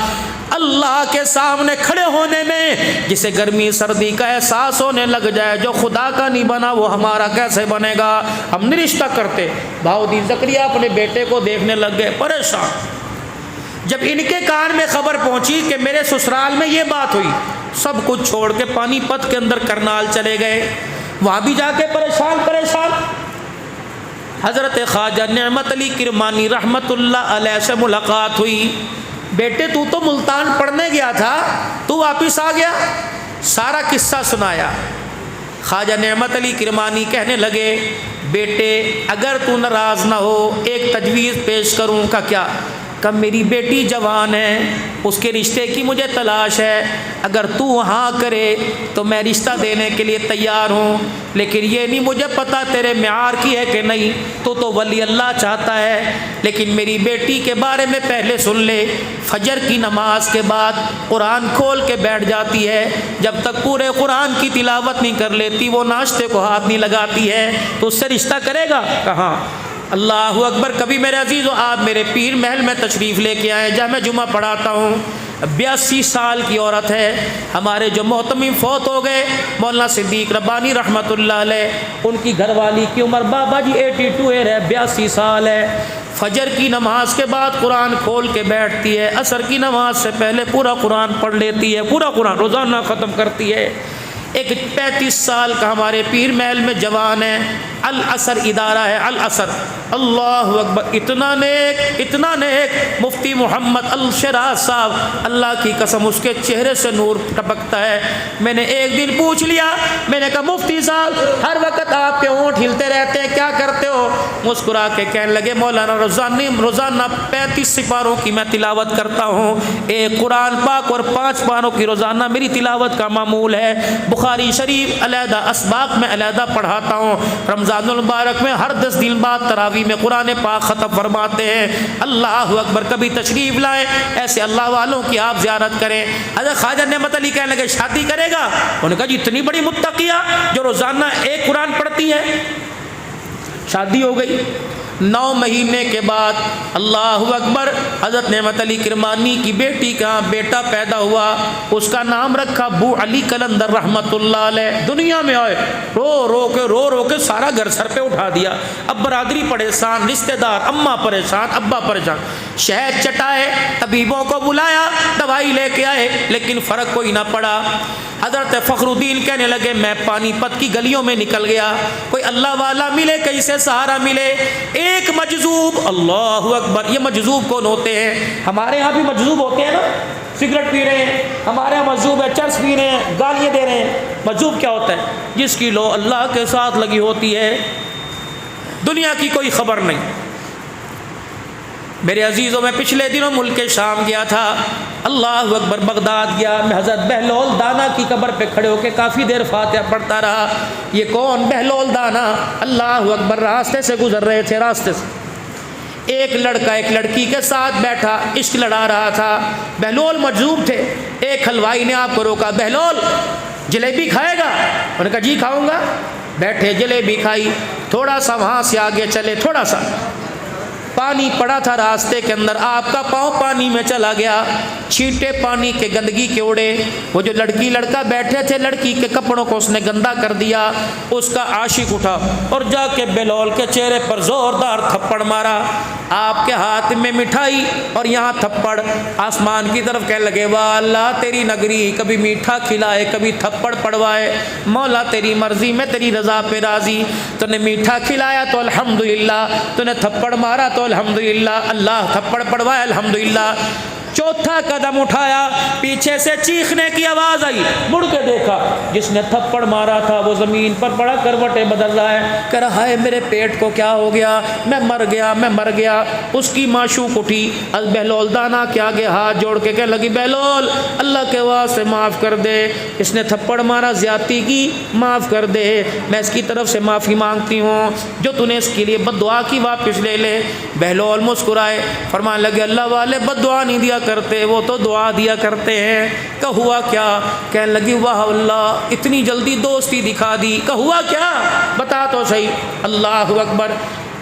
اللہ کے سامنے کھڑے ہونے میں جسے گرمی سردی کا احساس ہونے لگ جائے، جو خدا کا نہیں بنا وہ ہمارا کیسے بنے گا؟ ہم نہیں رشتہ کرتے۔ بہاؤدین زکریہ اپنے بیٹے کو دیکھنے لگ گئے، پریشان۔ جب ان کے کان میں خبر پہنچی کہ میرے سسرال میں یہ بات ہوئی، سب کچھ چھوڑ کے پانی پت کے اندر کرنال چلے گئے، وہاں بھی جا کے پریشان۔ حضرت خواجہ نعمت علی کرمانی رحمت اللہ علیہ سے ملاقات ہوئی، بیٹے تو ملتان پڑھنے گیا تھا، تو واپس آ گیا، سارا قصہ سنایا۔ خواجہ نعمت علی کرمانی کہنے لگے، بیٹے اگر تو ناراض نہ ہو ایک تجویز پیش کروں کا کیا؟ کہ میری بیٹی جوان ہے، اس کے رشتے کی مجھے تلاش ہے، اگر تو وہاں کرے تو میں رشتہ دینے کے لیے تیار ہوں، لیکن یہ نہیں مجھے پتہ تیرے معیار کی ہے کہ نہیں، تو ولی اللہ چاہتا ہے، لیکن میری بیٹی کے بارے میں پہلے سن لے، فجر کی نماز کے بعد قرآن کھول کے بیٹھ جاتی ہے، جب تک پورے قرآن کی تلاوت نہیں کر لیتی وہ ناشتے کو ہاتھ نہیں لگاتی ہے، تو اس سے رشتہ کرے گا؟ کہاں؟ اللہ اکبر۔ کبھی میرے عزیزو آپ میرے پیر محل میں تشریف لے کے آئے، جہاں میں جمعہ پڑھاتا ہوں، 82 سال کی عورت ہے، ہمارے جو محتمم فوت ہو گئے مولانا صدیق ربانی رحمت اللہ علیہ، ان کی گھر والی کی عمر بابا جی 82 ہے، 82 سال ہے، فجر کی نماز کے بعد قرآن کھول کے بیٹھتی ہے، عصر کی نماز سے پہلے پورا قرآن پڑھ لیتی ہے، پورا قرآن روزانہ ختم کرتی ہے۔ ایک 35 سال کا ہمارے پیر محل میں جوان ہے، العصر ادارہ ہے، العصر، اللہ اکبر، اتنا نیک مفتی محمد الشراز صاحب، اللہ کی قسم اس کے چہرے سے نور ٹپکتا ہے۔ میں نے ایک دن پوچھ لیا، میں نے کہا مفتی صاحب ہر وقت آپ کے اونٹ ہلتے رہتے ہیں، کیا کرتے ہو؟ مسکرا کے کہنے لگے مولانا روزانہ 35 سپاروں کی میں تلاوت کرتا ہوں، ایک قرآن پاک اور 5 پاروں کی روزانہ میری تلاوت کا معمول ہے، بخاری شریف علیحدہ، اسباق میں علیحدہ پڑھاتا ہوں، رمضان المبارک میں ہر 10 دن بعد تراویح میں قرآن پاک ختم فرماتے ہیں۔ اللہ اکبر، کبھی تشریف لائیں، ایسے اللہ والوں کی آپ زیارت کریں۔ حضرت خواجہ نعمت علی کہنے لگے شادی کرے گا؟ انہوں نے کہا جی اتنی بڑی متقیہ جو روزانہ ایک قرآن پڑھتی ہے۔ شادی ہو گئی، 9 مہینے کے بعد اللہ اکبر حضرت نعمت علی کرمانی کی بیٹی کا بیٹا پیدا ہوا، اس کا نام رکھا ابو علی قلندر رحمت اللہ علیہ۔ دنیا میں آئے، رو کے سارا گھر سر پہ اٹھا دیا، اب برادری پریشان، رشتہ دار، اماں پریشان، ابا پریشان، شہد چٹائے، طبیبوں کو بلایا، دوائی لے کے آئے، لیکن فرق کوئی نہ پڑا۔ حضرت فخر الدین کہنے لگے میں پانی پت کی گلیوں میں نکل گیا، کوئی اللہ والا ملے، کہیں سے سہارا ملے۔ ایک مجذوب، اللہ اکبر، یہ مجذوب کون ہوتے ہیں؟ ہمارے ہاں بھی مجذوب ہوتے ہیں نا، سگریٹ پی رہے ہیں، ہمارے ہاں مجذوب ہے، چرس پی رہے ہیں، گالیاں دے رہے ہیں۔ مجذوب کیا ہوتا ہے؟ جس کی لو اللہ کے ساتھ لگی ہوتی ہے، دنیا کی کوئی خبر نہیں۔ میرے عزیزوں میں پچھلے دنوں ملک شام گیا تھا، اللہ اکبر، بغداد گیا، میں حضرت بہلول دانا کی قبر پہ کھڑے ہو کے کافی دیر فاتحہ پڑھتا رہا۔ یہ کون؟ بہلول دانا، اللہ اکبر، راستے سے گزر رہے تھے، راستے سے ایک لڑکا ایک لڑکی کے ساتھ بیٹھا عشق لڑا رہا تھا، بہلول مجذوب تھے۔ ایک حلوائی نے آپ کو روکا، بہلول جلیبی کھائے گا؟ انہوں نے کہا جی کھاؤں گا۔ بیٹھے، جلیبی کھائی، تھوڑا سا وہاں سے آگے چلے، تھوڑا سا پانی پڑا تھا راستے کے اندر، آپ کا پاؤں پانی میں چلا گیا، چھینٹے پانی کے گندگی کے اڑے، وہ جو لڑکی لڑکا بیٹھے تھے، لڑکی کے کپڑوں کو اس نے گندا کر دیا۔ اس کا عاشق اٹھا اور جا کے بہلول کے چہرے پر زوردار تھپڑ مارا، آپ کے ہاتھ میں مٹھائی اور یہاں تھپڑ، آسمان کی طرف کہنے لگے واہ اللہ تیری نگری، کبھی میٹھا کھلائے کبھی تھپڑ پڑوائے، مولا تیری مرضی میں تیری رضا پہ راضی، تو نے میٹھا کھلایا تو الحمدللہ، تو نے تھپڑ مارا تو الحمدللہ، اللہ تھپڑ پڑوائے الحمدللہ۔ چوتھا قدم اٹھایا، پیچھے سے چیخنے کی آواز آئی، مڑ کے دیکھا، جس نے تھپڑ مارا تھا وہ زمین پر پڑا کروٹیں بدل رہا ہے، کہہ رہا ہے میرے پیٹ کو کیا ہو گیا، میں مر گیا۔ اس کی معشوق اٹھی، بہلول دانا کے آگے ہاتھ جوڑ کے کہنے لگی بہلول اللہ کے واسطے معاف کر دے، اس نے تھپڑ مارا، زیادتی کی، معاف کر دے، میں اس کی طرف سے معافی مانگتی ہوں، جو تو نے اس کے لیے بد دعا کی واپس لے لے۔ بہلول مسکرائے، فرمانے لگے اللہ والے بد دعا نہیں دیا کرتے، وہ تو دعا دیا کرتے ہیں۔ کہ ہوا کیا؟ کہنے لگی واہ اللہ اتنی جلدی دوستی دکھا دی، کہ ہوا کیا بتا تو صحیح۔ اللہ اکبر،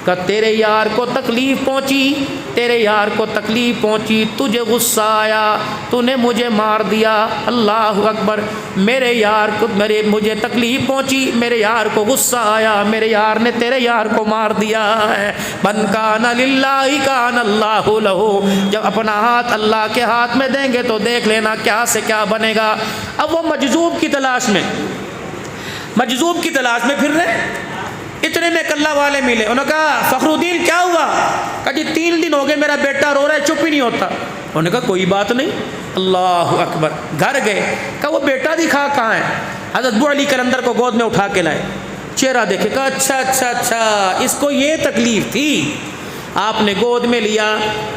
کہ تیرے یار کو تکلیف پہنچی، تیرے یار کو تکلیف پہنچی، تجھے غصہ آیا، تو نے مجھے مار دیا۔ اللہ اکبر، میرے یار کو مجھے تکلیف پہنچی، میرے یار کو غصہ آیا، میرے یار نے تیرے یار کو مار دیا ہے۔ من کان للہ کان اللہ لہ، جب اپنا ہاتھ اللہ کے ہاتھ میں دیں گے تو دیکھ لینا کیا سے کیا بنے گا۔ اب وہ مجذوب کی تلاش میں پھر رہے، اتنے میں اللہ والے ملے، انہوں نے کہا فخر الدین کیا ہوا؟ کہا جی 3 دن ہو گئے میرا بیٹا رو رہا ہے، چپ ہی نہیں ہوتا۔ انہوں نے کہا کوئی بات نہیں۔ اللہ اکبر، گھر گئے، کہا وہ بیٹا دکھا کہاں ہے؟ حضرت ابو علی قلندر کو گود میں اٹھا کے لائے، چہرہ دیکھے، کہا اچھا اس کو یہ تکلیف تھی۔ آپ نے گود میں لیا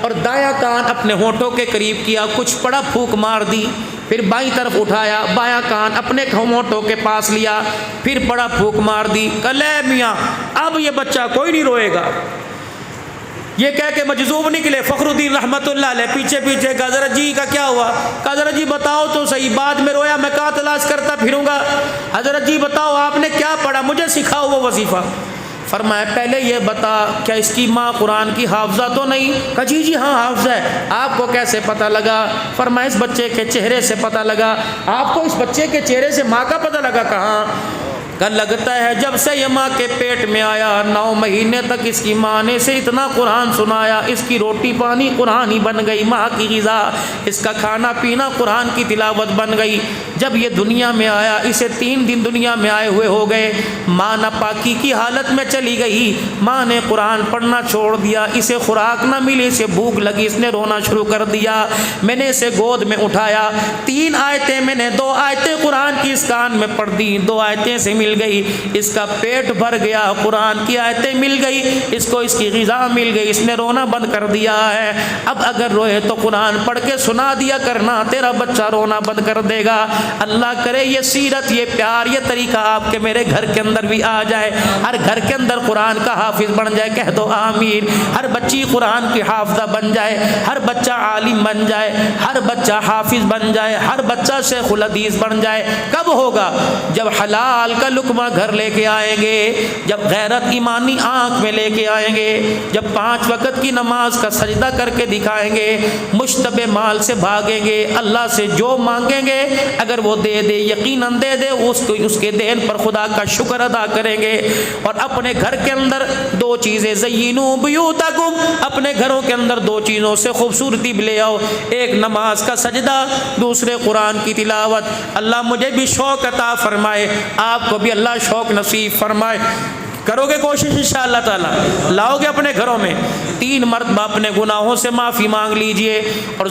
اور دایاں کان اپنے ہونٹوں کے قریب کیا، کچھ پڑا پھونک مار دی، پھر بائیں طرف اٹھایا، بایاں کان اپنے ہونٹوں کے پاس لیا، پھر پڑا پھونک مار دی۔ کہ لے میاں اب یہ بچہ کوئی نہیں روئے گا۔ یہ کہہ کے مجذوب نکلے فخر الدین رحمت اللہ علیہ، پیچھے کہ حضرت جی کا کیا ہوا؟ کہ حضرت جی بتاؤ تو صحیح، بعد میں رویا میں کہاں تلاش کرتا پھروں گا؟ حضرت جی بتاؤ آپ نے کیا پڑھا، مجھے سکھاؤ وہ وظیفہ۔ فرمایا پہلے یہ بتا کیا اس کی ماں قرآن کی حافظہ تو نہیں؟ کہا جی ہاں حافظہ ہے۔ آپ کو کیسے پتہ لگا؟ فرمایا اس بچے کے چہرے سے پتہ لگا۔ آپ کو اس بچے کے چہرے سے ماں کا پتہ لگا؟ کہاں؟ کہ لگتا ہے جب سے یہ ماں کے پیٹ میں آیا 9 مہینے تک اس کی ماں نے اسے اتنا قرآن سنایا، اس کی روٹی پانی قرآن ہی بن گئی، ماں کی غذا، اس کا کھانا پینا قرآن کی تلاوت بن گئی۔ جب یہ دنیا میں آیا اسے 3 دن دنیا میں آئے ہوئے ہو گئے، ماں ناپاکی کی حالت میں چلی گئی، ماں نے قرآن پڑھنا چھوڑ دیا، اسے خوراک نہ ملی، اسے بھوک لگی، اس نے رونا شروع کر دیا۔ میں نے اسے گود میں اٹھایا، 3 آیتیں میں نے 2 آیتیں قرآن کی اس کان میں پڑھ دی، 2 آیتیں سے مل گئی، اس کا پیٹ بھر گیا، قرآن کی آیتیں مل گئی، اس کو اس کی غذا مل گئی، اس نے رونا بند کر دیا ہے۔ اب اگر روئے تو قرآن پڑھ کے سنا دیا کرنا، تیرا بچہ رونا بند کر دے گا۔ اللہ کرے یہ سیرت، یہ پیار، یہ طریقہ آپ کے میرے گھر کے اندر بھی آ جائے، ہر گھر کے اندر قرآن کا حافظ بن جائے، کہہ دو آمین۔ ہر بچی قرآن کی حافظہ بن جائے، ہر بچہ عالم بن جائے، ہر بچہ حافظ بن جائے، ہر بچہ شیخ الحدیث بن جائے۔ کب ہوگا؟ جب حلال کا لقمہ گھر لے کے آئیں گے، جب غیرت ایمانی آنکھ میں لے کے آئیں گے، جب 5 وقت کی نماز کا سجدہ کر کے دکھائیں گے، مشتبہ مال سے بھاگیں گے، اللہ سے جو مانگیں گے اگر وہ دے دے، یقیناً دے دے، اس کے دین پر خدا کا شکر ادا کریں گے۔ اور اپنے گھر کے اندر 2 چیزیں، زینوا بیوتکم، اپنے گھروں کے اندر 2 چیزوں سے خوبصورتی لے آؤ، ایک نماز کا سجدہ، دوسرے قرآن کی تلاوت۔ اللہ مجھے بھی شوق عطا فرمائے، آپ کو بھی اللہ شوق نصیب فرمائے۔ کرو گے کوشش انشاءاللہ تعالی، لاؤ گے اپنے گھروں میں 3 مرتبہ اپنے گناہوں سے معافی مانگ لیجئے اور